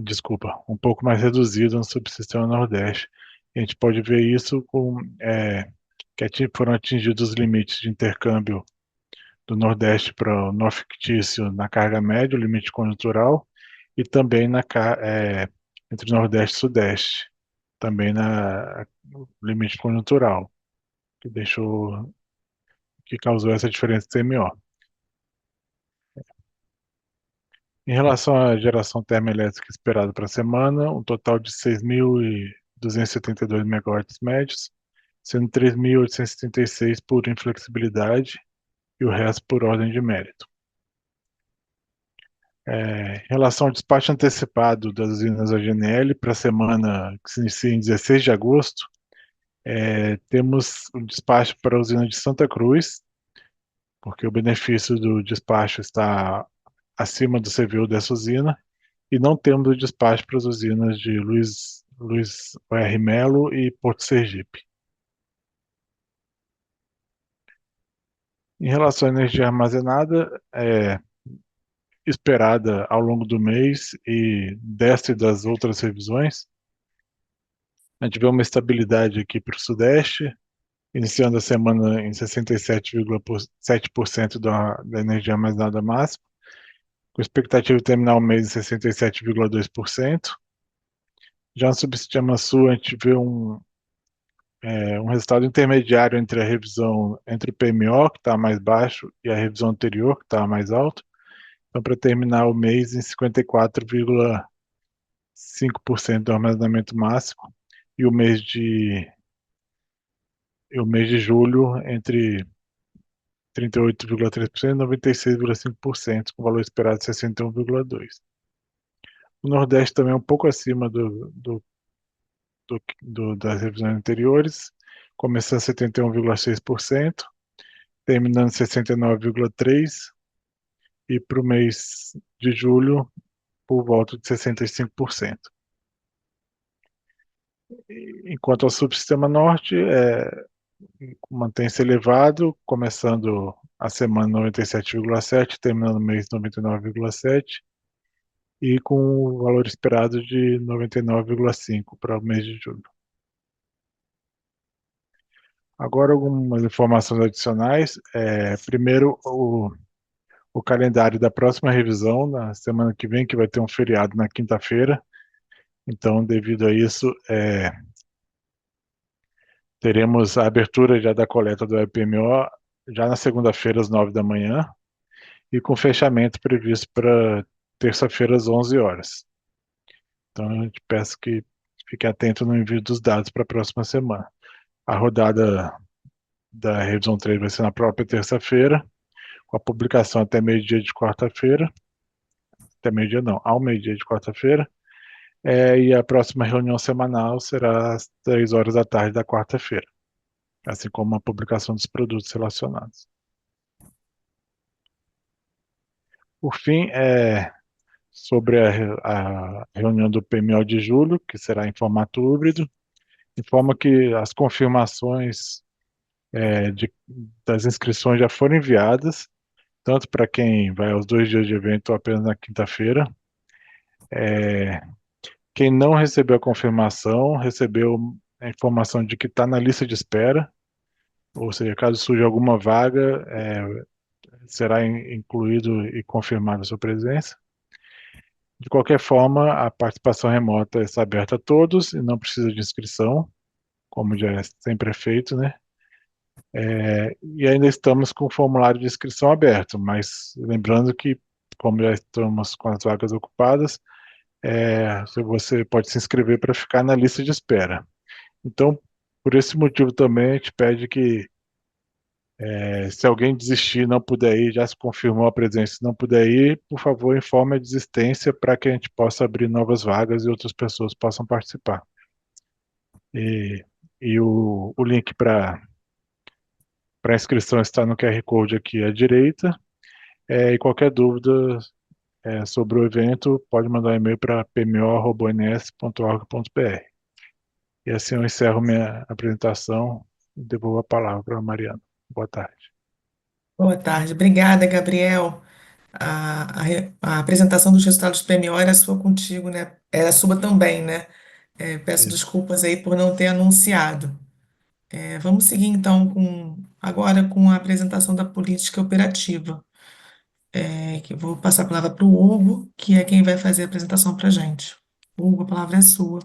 Desculpa, um pouco mais reduzido no subsistema Nordeste. A gente pode ver isso que foram atingidos os limites de intercâmbio do Nordeste para o nó fictício na carga média, o limite conjuntural, e também entre Nordeste e Sudeste, também no limite conjuntural, que causou essa diferença de CMO. Em relação à geração termoelétrica esperada para a semana, um total de 6.272 megawatts médios, sendo 3.876 por inflexibilidade e o resto por ordem de mérito. Em relação ao despacho antecipado das usinas AGNL para a semana que se inicia em 16 de agosto, temos o despacho para a usina de Santa Cruz, porque o benefício do despacho está acima do CVU dessa usina, e não temos o despacho para as usinas de Luiz O.R. Melo e Porto Sergipe. Em relação à energia armazenada, esperada ao longo do mês e desta e das outras revisões, a gente vê uma estabilidade aqui para o Sudeste, iniciando a semana em 67,7% da energia armazenada máxima, com expectativa de terminar o mês em 67,2%. Já no Subsistema Sul, a gente vê um resultado intermediário entre a revisão, entre o PMO, que está mais baixo, e a revisão anterior, que está mais alto. Então, para terminar o mês em 54,5% do armazenamento máximo, e o mês de julho entre 38,3% e 96,5%, com valor esperado de 61,2%. O Nordeste também é um pouco acima das revisões anteriores, começando 71,6%, terminando 69,3%, e para o mês de julho, por volta de 65%. Enquanto ao Subsistema Norte, mantém-se elevado, começando a semana 97,7, terminando o mês 99,7, e com o valor esperado de 99,5 para o mês de julho. Agora, algumas informações adicionais. Primeiro, o o calendário da próxima revisão, na semana que vem, que vai ter um feriado na quinta-feira. Então, devido a isso, teremos a abertura já da coleta do EPMO já na segunda-feira, às 9 da manhã, e com fechamento previsto para terça-feira, às 11 horas. Então, a gente peço que fique atento no envio dos dados para a próxima semana. A rodada da revisão 3 vai ser na própria terça-feira, com a publicação até meio-dia de quarta-feira. Até meio-dia não, ao meio-dia de quarta-feira. E a próxima reunião semanal será às 3 horas da tarde da quarta-feira, assim como a publicação dos produtos relacionados. Por fim, sobre a reunião do PMO de julho, que será em formato híbrido, informa que as confirmações das inscrições já foram enviadas, tanto para quem vai aos 2 dias de evento ou apenas na quinta-feira. Quem não recebeu a confirmação, recebeu a informação de que está na lista de espera, ou seja, caso surja alguma vaga, será incluído e confirmada a sua presença. De qualquer forma, a participação remota está aberta a todos e não precisa de inscrição, como já sempre é feito, né? E ainda estamos com o formulário de inscrição aberto, mas lembrando que, como já estamos com as vagas ocupadas, você pode se inscrever para ficar na lista de espera. Então, por esse motivo também, a gente pede que, se alguém desistir, não puder ir, já se confirmou a presença, se não puder ir, por favor, informe a desistência para que a gente possa abrir novas vagas e outras pessoas possam participar. E o link para inscrição está no QR Code aqui à direita. E qualquer dúvida sobre o evento, pode mandar um e-mail para pmo@ons.org.br. E assim eu encerro minha apresentação e devolvo a palavra para a Mariana. Boa tarde. Boa tarde. Obrigada, Gabriel. A apresentação dos resultados do PMO era sua contigo, né? Era sua também, né? Peço Isso. desculpas aí por não ter anunciado. Vamos seguir então agora com a apresentação da política operativa. Que eu vou passar a palavra para o Hugo, que é quem vai fazer a apresentação para a gente. Hugo, a palavra é sua.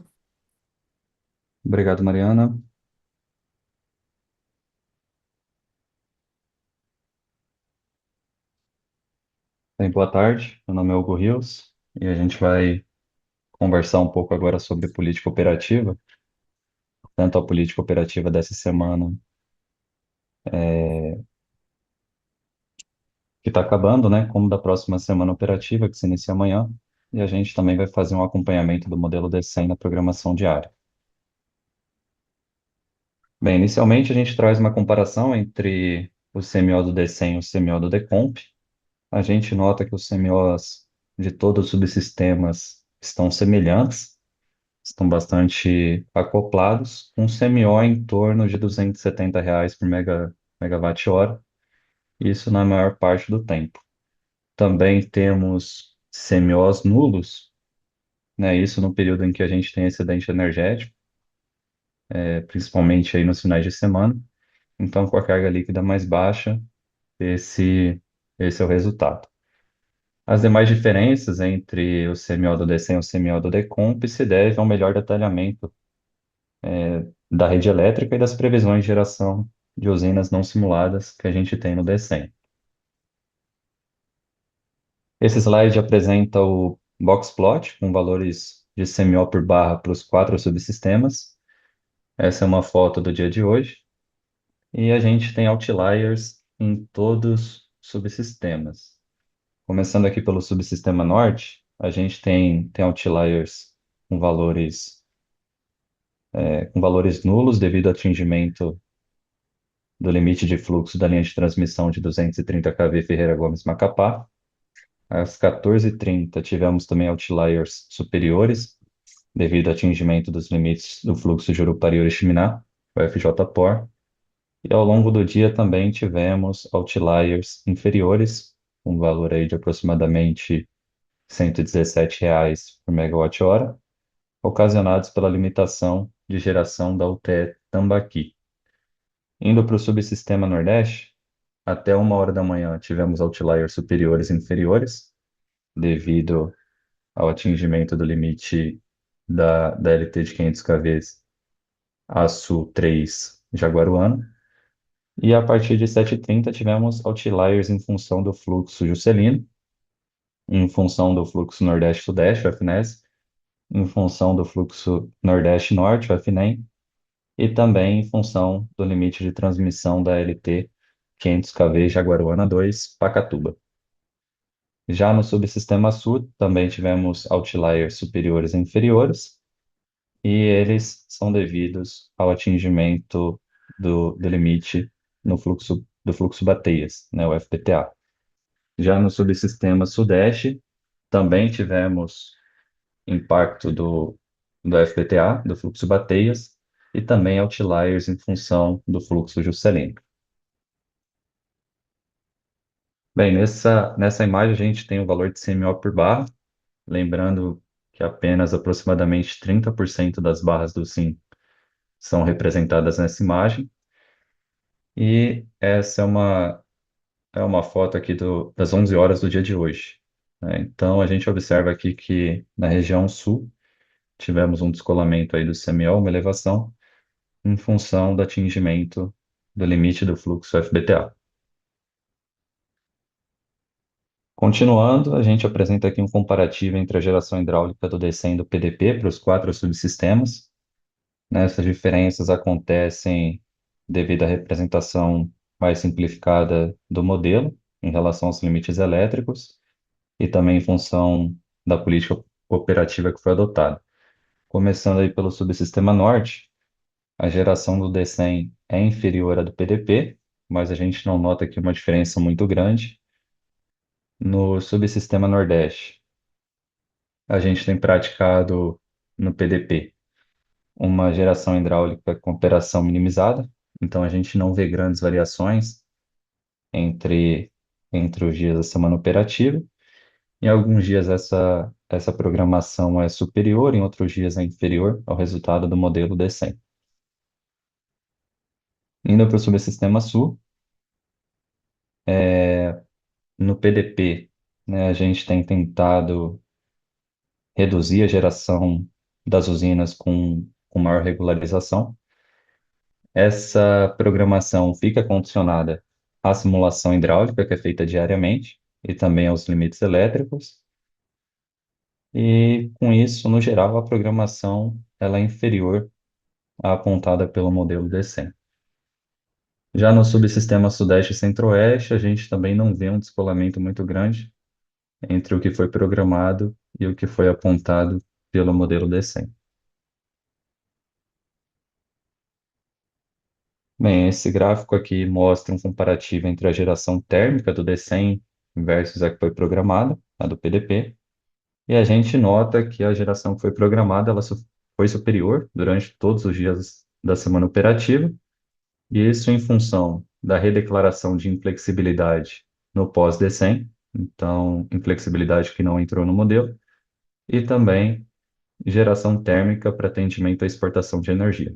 Obrigado, Mariana. Bem, boa tarde. Meu nome é Hugo Rios e a gente vai conversar um pouco agora sobre política operativa. Tanto a política operativa dessa semana, que está acabando, né, como da próxima semana operativa, que se inicia amanhã. E a gente também vai fazer um acompanhamento do modelo D100 na programação diária. Bem, inicialmente a gente traz uma comparação entre o CMO do D100 e o CMO do Decomp. A gente nota que os CMOs de todos os subsistemas estão semelhantes, estão bastante acoplados, com um CMO em torno de R$ 270 por megawatt-hora, isso na maior parte do tempo. Também temos CMOs nulos, né, isso no período em que a gente tem excedente energético, principalmente aí nos finais de semana. Então, com a carga líquida mais baixa, esse é o resultado. As demais diferenças entre o CMO do D100 e o CMO do Decomp se devem ao melhor detalhamento da rede elétrica e das previsões de geração de usinas não simuladas que a gente tem no D100. Esse slide apresenta o box plot com valores de CMO por barra para os 4 subsistemas. Essa é uma foto do dia de hoje. E a gente tem outliers em todos os subsistemas. Começando aqui pelo subsistema norte, a gente tem outliers com valores nulos devido ao atingimento do limite de fluxo da linha de transmissão de 230 kV Ferreira Gomes Macapá. Às 14h30 tivemos também outliers superiores devido ao atingimento dos limites do fluxo Jurupari-Oriximiná, o FJPOR. E ao longo do dia também tivemos outliers inferiores, com valor aí de aproximadamente R$ 117 por megawatt-hora, ocasionados pela limitação de geração da UTE Tambaqui. Indo para o subsistema Nordeste, até 1 hora da manhã tivemos outliers superiores e inferiores, devido ao atingimento do limite da LT de 500 kV a Sul 3 Jaguaruana. E a partir de 7h30 tivemos outliers em função do fluxo Juscelino, em função do fluxo Nordeste-Sudeste, o FNES, em função do fluxo Nordeste-Norte, o FNEM, e também em função do limite de transmissão da LT 500 kV Jaguaruana 2, Pacatuba. Já no subsistema Sul, também tivemos outliers superiores e inferiores, e eles são devidos ao atingimento do limite no fluxo do fluxo Bateias, né, o FPTA. Já no subsistema Sudeste, também tivemos impacto do FPTA, do fluxo Bateias, e também outliers em função do fluxo Juscelino. Bem, nessa imagem a gente tem o valor de CMO por barra, lembrando que apenas aproximadamente 30% das barras do SIM são representadas nessa imagem. E essa é uma foto aqui das 11 horas do dia de hoje, né? Então a gente observa aqui que na região sul tivemos um descolamento aí do CMO, uma elevação, em função do atingimento do limite do fluxo FBTA. Continuando, a gente apresenta aqui um comparativo entre a geração hidráulica do DCEM e do PDP para os 4 subsistemas. Essas diferenças acontecem devido à representação mais simplificada do modelo em relação aos limites elétricos e também em função da política operativa que foi adotada. Começando aí pelo subsistema norte, a geração do DCEM é inferior à do PDP, mas a gente não nota aqui uma diferença muito grande. No subsistema nordeste, a gente tem praticado no PDP uma geração hidráulica com operação minimizada, então a gente não vê grandes variações entre, entre os dias da semana operativa. Em alguns dias essa programação é superior, em outros dias é inferior ao resultado do modelo D100. Indo para o subsistema sul, no PDP, né, a gente tem tentado reduzir a geração das usinas com maior regularização. Essa programação fica condicionada à simulação hidráulica, que é feita diariamente, e também aos limites elétricos. E, com isso, no geral, a programação ela é inferior à apontada pelo modelo D100. Já no subsistema Sudeste e Centro-Oeste, a gente também não vê um descolamento muito grande entre o que foi programado e o que foi apontado pelo modelo D100. Bem, esse gráfico aqui mostra um comparativo entre a geração térmica do D100 versus a que foi programada, a do PDP, e a gente nota que a geração que foi programada ela foi superior durante todos os dias da semana operativa, e isso em função da redeclaração de inflexibilidade no pós-D100, então inflexibilidade que não entrou no modelo, e também geração térmica para atendimento à exportação de energia.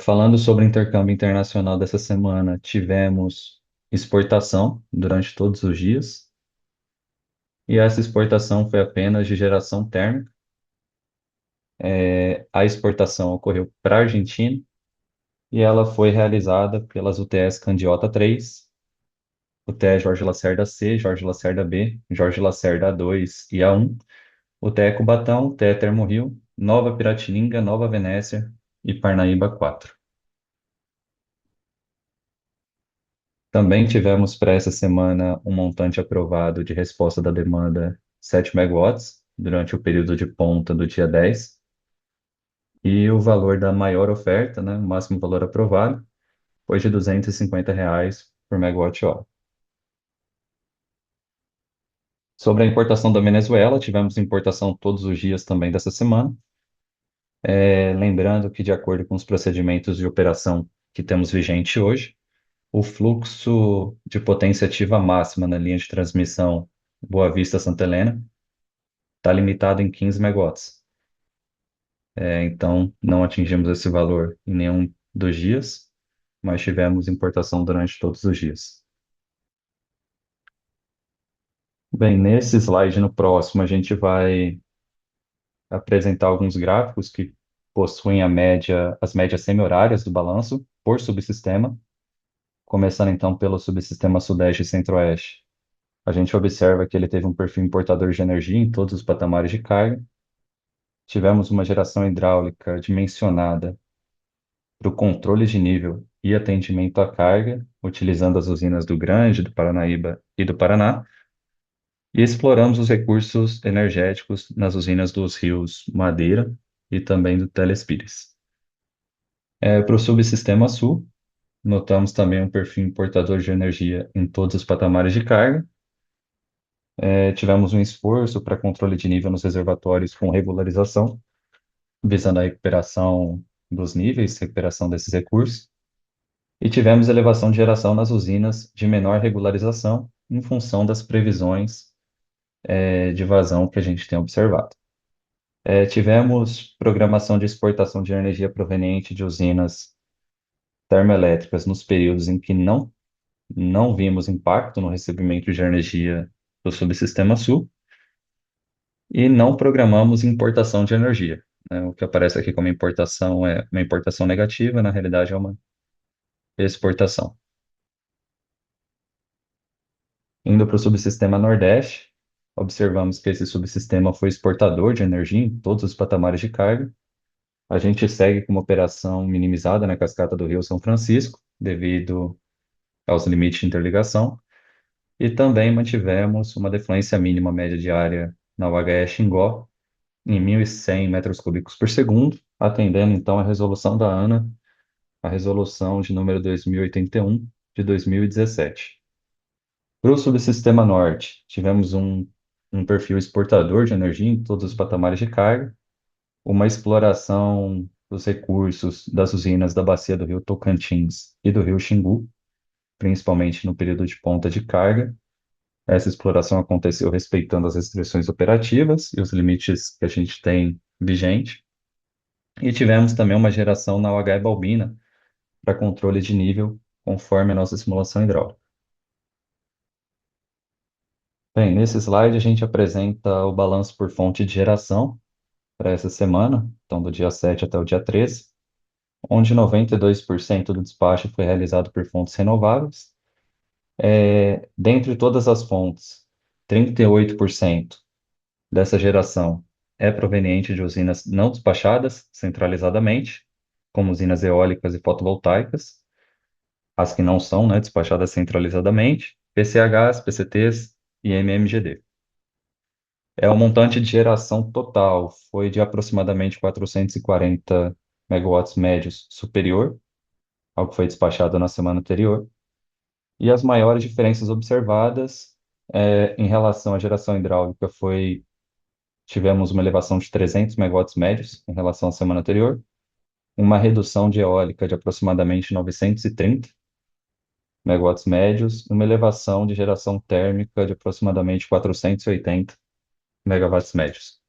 Falando sobre o intercâmbio internacional dessa semana, tivemos exportação durante todos os dias, e essa exportação foi apenas de geração térmica. A exportação ocorreu para a Argentina, e ela foi realizada pelas UTS Candiota 3, UTE Jorge Lacerda C, Jorge Lacerda B, Jorge Lacerda A2 e A1, UTE Cubatão, UTE Termorio, Nova Piratininga, Nova Venécia e Parnaíba 4. Também tivemos para essa semana um montante aprovado de resposta da demanda 7 megawatts durante o período de ponta do dia 10, e o valor da maior oferta, né, o máximo valor aprovado, foi de R$ 250 por megawatt-hora. Sobre a importação da Venezuela, tivemos importação todos os dias também dessa semana. Lembrando que, de acordo com os procedimentos de operação que temos vigente hoje, o fluxo de potência ativa máxima na linha de transmissão Boa Vista-Santa Helena está limitado em 15 megawatts. Então, não atingimos esse valor em dos dias, mas tivemos importação durante todos os dias. Bem, nesse slide no próximo, a gente vai apresentar alguns gráficos que possuem as médias semi-horárias do balanço por subsistema, começando então pelo subsistema Sudeste e Centro-Oeste. A gente observa que ele teve um perfil importador de energia em todos os patamares de carga. Tivemos uma geração hidráulica dimensionada para o controle de nível e atendimento à carga, utilizando as usinas do Grande, do Paranaíba e do Paraná, e exploramos os recursos energéticos nas usinas dos rios Madeira e também do Telespires. Para o subsistema Sul, notamos também um perfil importador de energia em todos os patamares de carga. Tivemos um esforço para controle de nível nos reservatórios com regularização, visando a recuperação dos níveis, recuperação desses recursos. E tivemos elevação de geração nas usinas de menor regularização, em função das previsões de vazão que a gente tem observado. Tivemos programação de exportação de energia proveniente de usinas termoelétricas nos períodos em que não vimos impacto no recebimento de energia do subsistema Sul e não programamos importação de energia, né? O que aparece aqui como importação é uma importação negativa, na realidade é uma exportação. Indo para o subsistema Nordeste, observamos que esse subsistema foi exportador de energia em todos os patamares de carga. A gente segue com uma operação minimizada na cascata do Rio São Francisco, devido aos limites de interligação, e também mantivemos uma defluência mínima média diária na UHE Xingó, em 1.100 metros cúbicos por segundo, atendendo então a resolução da ANA, a resolução de número 2081 de 2017. Para o subsistema Norte, tivemos um perfil exportador de energia em todos os patamares de carga, uma exploração dos recursos das usinas da bacia do Rio Tocantins e do Rio Xingu, principalmente no período de ponta de carga. Essa exploração aconteceu respeitando as restrições operativas e os limites que a gente tem vigente. E tivemos também uma geração na UH Balbina para controle de nível, conforme a nossa simulação hidráulica. Bem, nesse slide a gente apresenta o balanço por fonte de geração para essa semana, então do dia 7 até o dia 13, onde 92% do despacho foi realizado por fontes renováveis. Dentre todas as fontes, 38% dessa geração é proveniente de usinas não despachadas centralizadamente, como usinas eólicas e fotovoltaicas, as que não são, né, despachadas centralizadamente, PCHs, PCTs e MMGD. O montante de geração total foi de aproximadamente 440 megawatts médios superior ao que foi despachado na semana anterior. E as maiores diferenças observadas em relação à geração hidráulica tivemos uma elevação de 300 megawatts médios em relação à semana anterior, uma redução de eólica de aproximadamente 930 megawatts médios, uma elevação de geração térmica de aproximadamente 480 megawatts médios.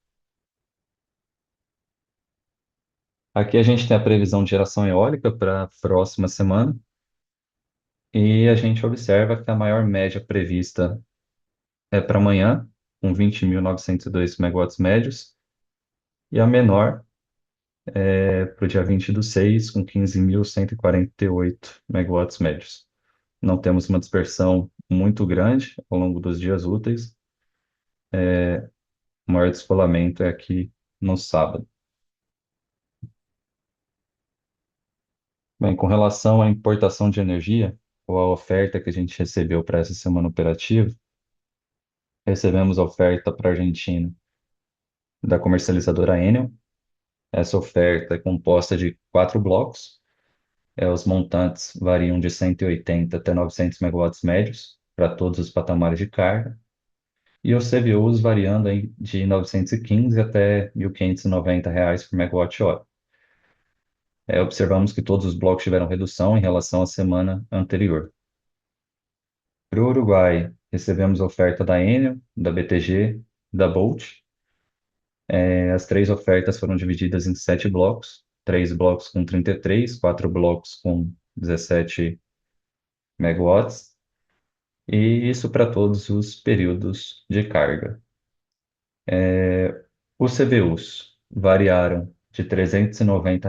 Aqui a gente tem a previsão de geração eólica para a próxima semana, e a gente observa que a maior média prevista é para amanhã, com 20.902 megawatts médios, e a menor para o dia 20/6, com 15.148 megawatts médios. Não temos uma dispersão muito grande ao longo dos dias úteis. O maior descolamento é aqui no sábado. Bem, com relação à importação de energia, ou à oferta que a gente recebeu para essa semana operativa, recebemos a oferta para a Argentina da comercializadora Enel. Essa oferta é composta de 4 blocos. Os montantes variam de 180 até 900 megawatts médios para todos os patamares de carga, e os CVUs variando de 915 até R$ 1.590 por megawatt-hora. Observamos que todos os blocos tiveram redução em relação à semana anterior. Para o Uruguai, recebemos a oferta da Enel, da BTG, da Bolt. As 3 ofertas foram divididas em 7 blocos, 3 blocos com 33, 4 blocos com 17 megawatts, e isso para todos os períodos de carga. Os CBUs variaram de R$ 390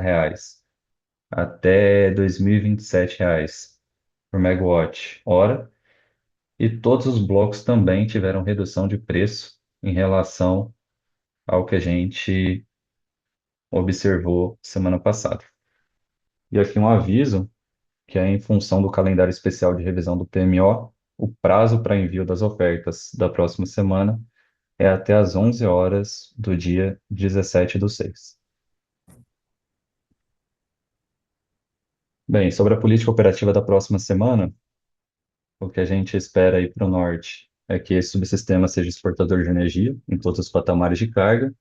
até R$ 2.027 por megawatt-hora, e todos os blocos também tiveram redução de preço em relação ao que a gente observou semana passada. E aqui um aviso que é em função do calendário especial de revisão do PMO, o prazo para envio das ofertas da próxima semana é até às 11 horas do dia 17/6. Bem, sobre a política operativa da próxima semana, o que a gente espera aí para o norte é que esse subsistema seja exportador de energia em todos os patamares de carga,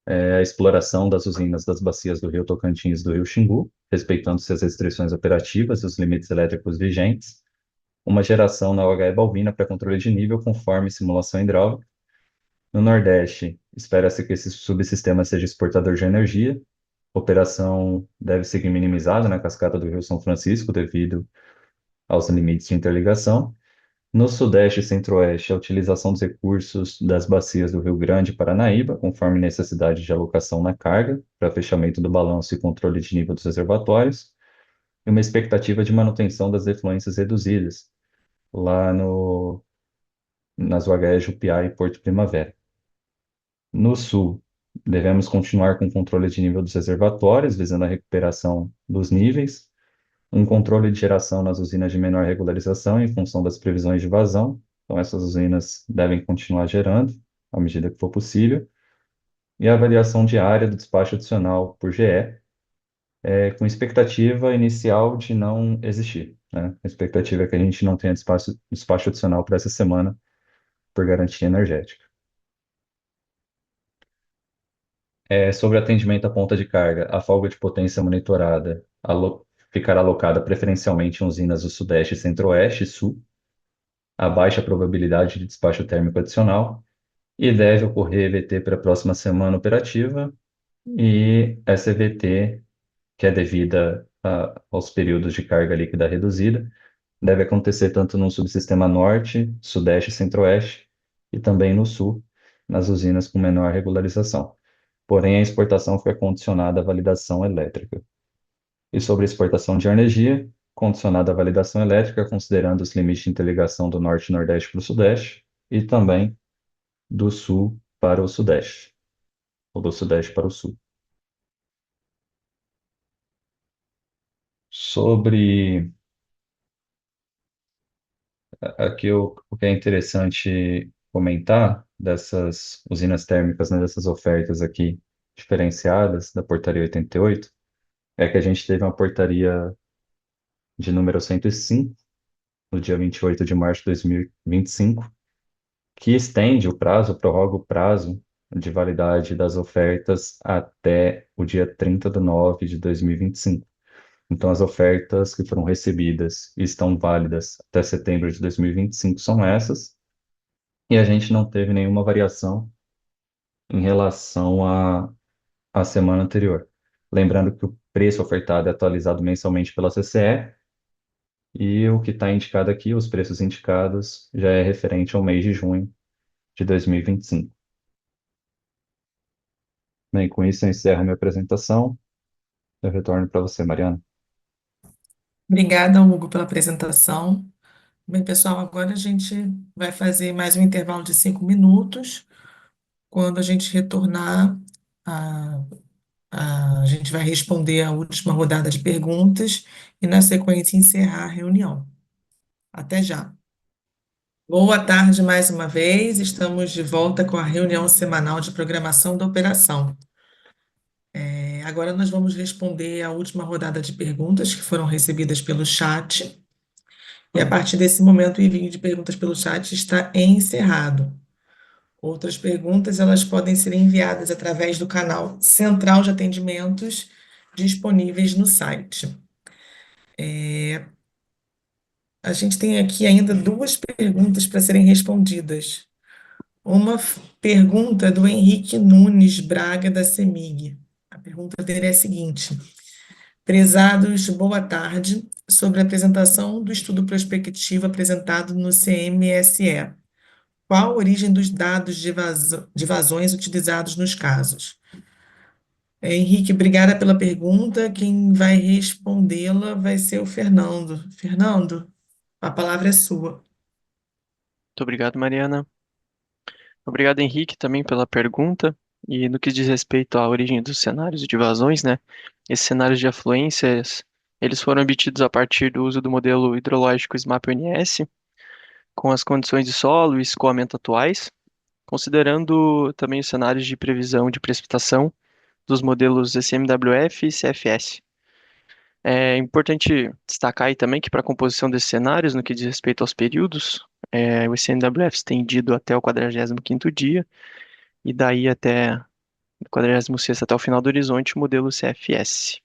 a exploração das usinas das bacias do Rio Tocantins e do Rio Xingu, respeitando-se as restrições operativas e os limites elétricos vigentes, uma geração na OHE Balbina para controle de nível conforme simulação hidráulica. No Nordeste, espera-se que esse subsistema seja exportador de energia. A operação deve seguir minimizada na cascata do Rio São Francisco devido aos limites de interligação. No Sudeste e Centro-Oeste, a utilização dos recursos das bacias do Rio Grande e Paranaíba, conforme necessidade de alocação na carga, para fechamento do balanço e controle de nível dos reservatórios, e uma expectativa de manutenção das efluências reduzidas, lá nas UHE Jupiá e Porto Primavera. No Sul, devemos continuar com o controle de nível dos reservatórios, visando a recuperação dos níveis, um controle de geração nas usinas de menor regularização em função das previsões de vazão. Então, essas usinas devem continuar gerando à medida que for possível. E a avaliação diária do despacho adicional por GE, com expectativa inicial de não existir, né? A expectativa é que a gente não tenha despacho adicional para essa semana por garantia energética. Sobre atendimento à ponta de carga, a folga de potência monitorada ficará alocada preferencialmente em usinas do Sudeste, Centro-Oeste e Sul, a baixa probabilidade de despacho térmico adicional, e deve ocorrer EVT para a próxima semana operativa, e essa EVT, que é devida aos períodos de carga líquida reduzida, deve acontecer tanto no subsistema Norte, Sudeste e Centro-Oeste, e também no Sul, nas usinas com menor regularização. Porém, a exportação foi condicionada à validação elétrica. E sobre a exportação de energia, condicionada à validação elétrica, considerando os limites de interligação do Norte e Nordeste para o Sudeste, e também do Sul para o Sudeste, ou do Sudeste para o Sul. Sobre aqui o que é interessante comentar dessas usinas térmicas, né, dessas ofertas aqui diferenciadas da portaria 88, é que a gente teve uma portaria de número 105, no dia 28 de março de 2025, que estende o prazo, prorroga o prazo de validade das ofertas até o dia 30/9 de 2025. Então, as ofertas que foram recebidas e estão válidas até setembro de 2025 são essas, e a gente não teve nenhuma variação em relação à semana anterior. Lembrando que o preço ofertado é atualizado mensalmente pela CCE, e o que está indicado aqui, os preços indicados, já é referente ao mês de junho de 2025. Bem, com isso eu encerro a minha apresentação. Eu retorno para você, Mariana. Obrigada, Hugo, pela apresentação. Bem, pessoal, agora a gente vai fazer mais um intervalo de 5 minutos. Quando a gente retornar, a, a gente vai responder a última rodada de perguntas e, na sequência, encerrar a reunião. Até já. Boa tarde mais uma vez. Estamos de volta com a reunião semanal de programação da operação. Agora nós vamos responder a última rodada de perguntas que foram recebidas pelo chat. E a partir desse momento, o envio de perguntas pelo chat está encerrado. Outras perguntas, elas podem ser enviadas através do canal Central de Atendimentos disponíveis no site. A gente tem aqui ainda duas perguntas para serem respondidas. Uma pergunta do Henrique Nunes Braga, da CEMIG. A pergunta pergunta dele é a seguinte: prezados, boa tarde. Sobre a apresentação do estudo prospectivo apresentado no CMSE. Qual a origem dos dados de vazões utilizados nos casos? Henrique, obrigada pela pergunta. Quem vai respondê-la vai ser o Fernando. Fernando, a palavra é sua. Muito obrigado, Mariana. Obrigado, Henrique, também pela pergunta. E no que diz respeito à origem dos cenários de vazões, né? Esses cenários de afluências, eles foram obtidos a partir do uso do modelo hidrológico SMAP-ONS, com as condições de solo e escoamento atuais, considerando também os cenários de previsão de precipitação dos modelos SMWF e CFS. É importante destacar aí também que para a composição desses cenários, no que diz respeito aos períodos, o SMWF estendido até o 45º dia, e daí até o 46º até o final do horizonte, o modelo CFS.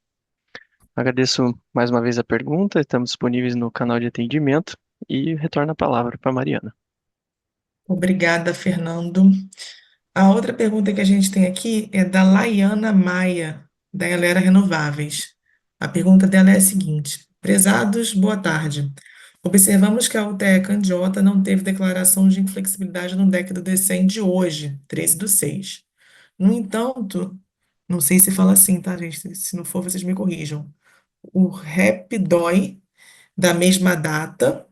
Agradeço mais uma vez a pergunta, estamos disponíveis no canal de atendimento, e retorno a palavra para a Mariana. Obrigada, Fernando. A outra pergunta que a gente tem aqui é da Laiana Maia, da Elera Renováveis. A pergunta dela é a seguinte: prezados, boa tarde. Observamos que a UTE Candiota não teve declaração de inflexibilidade no DEC do DECEM de hoje, 13/6. No entanto, não sei se fala assim, tá, gente? Se não for, vocês me corrijam. O REPDOI da mesma data.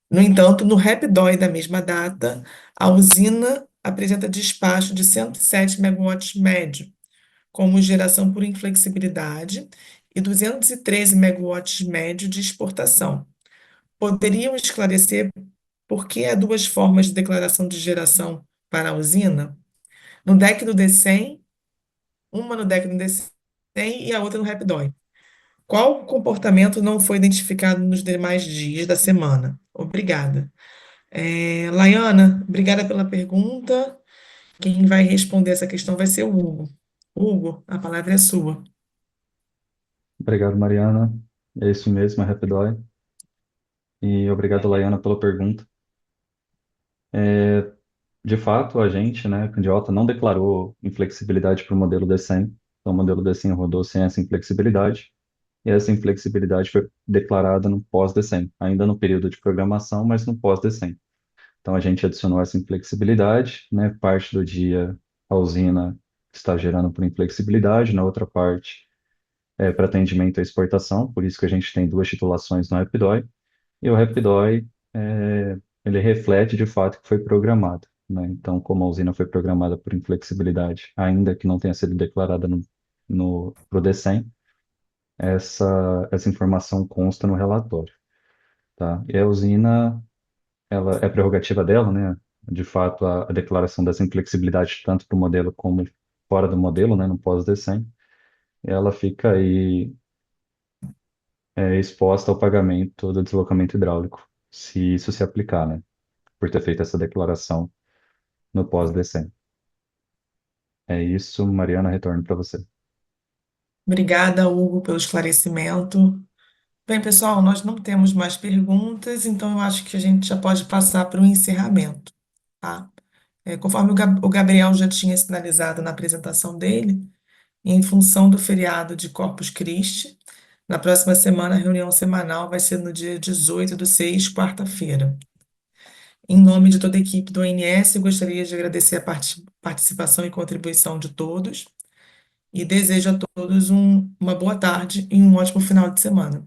No entanto, no REPDOI da mesma data, a usina apresenta despacho de 107 megawatts médio, como geração por inflexibilidade, e 213 megawatts médio de exportação. Poderiam esclarecer por que há duas formas de declaração de geração para a usina? No DEC do DECEM, uma no DEC do DECEM e a outra no REPDOI. Qual comportamento não foi identificado nos demais dias da semana? Obrigada. Laiana, obrigada pela pergunta. Quem vai responder essa questão vai ser o Hugo. Hugo, a palavra é sua. Obrigado, Mariana. É isso mesmo, é Rapidói. E obrigado, Laiana, pela pergunta. De fato, a gente, né, Candiota, não declarou inflexibilidade para o modelo D100. Então, o modelo D100 rodou sem essa inflexibilidade. E essa inflexibilidade foi declarada no pós-D100, ainda no período de programação, mas no pós-D100. Então, a gente adicionou essa inflexibilidade, né? Parte do dia a usina está gerando por inflexibilidade, na outra parte é para atendimento à exportação, por isso que a gente tem duas titulações no RapidOI. E o RapidOI, ele reflete de fato que foi programado, né? Então, como a usina foi programada por inflexibilidade, ainda que não tenha sido declarada pro D100, essa informação consta no relatório, tá? E a usina, ela é prerrogativa dela, né? De fato, a declaração dessa inflexibilidade tanto para o modelo como fora do modelo, né? No pós-D100, ela fica aí exposta ao pagamento do deslocamento hidráulico, se isso se aplicar, né? Por ter feito essa declaração no pós-D100. É isso, Mariana, retorno para você. Obrigada, Hugo, pelo esclarecimento. Bem, pessoal, nós não temos mais perguntas, então eu acho que a gente já pode passar para o encerramento, tá? Conforme o Gabriel já tinha sinalizado na apresentação dele, em função do feriado de Corpus Christi, na próxima semana a reunião semanal vai ser no dia 18/6, quarta-feira. Em nome de toda a equipe do ONS, eu gostaria de agradecer a participação e contribuição de todos e desejo a todos uma boa tarde e um ótimo final de semana.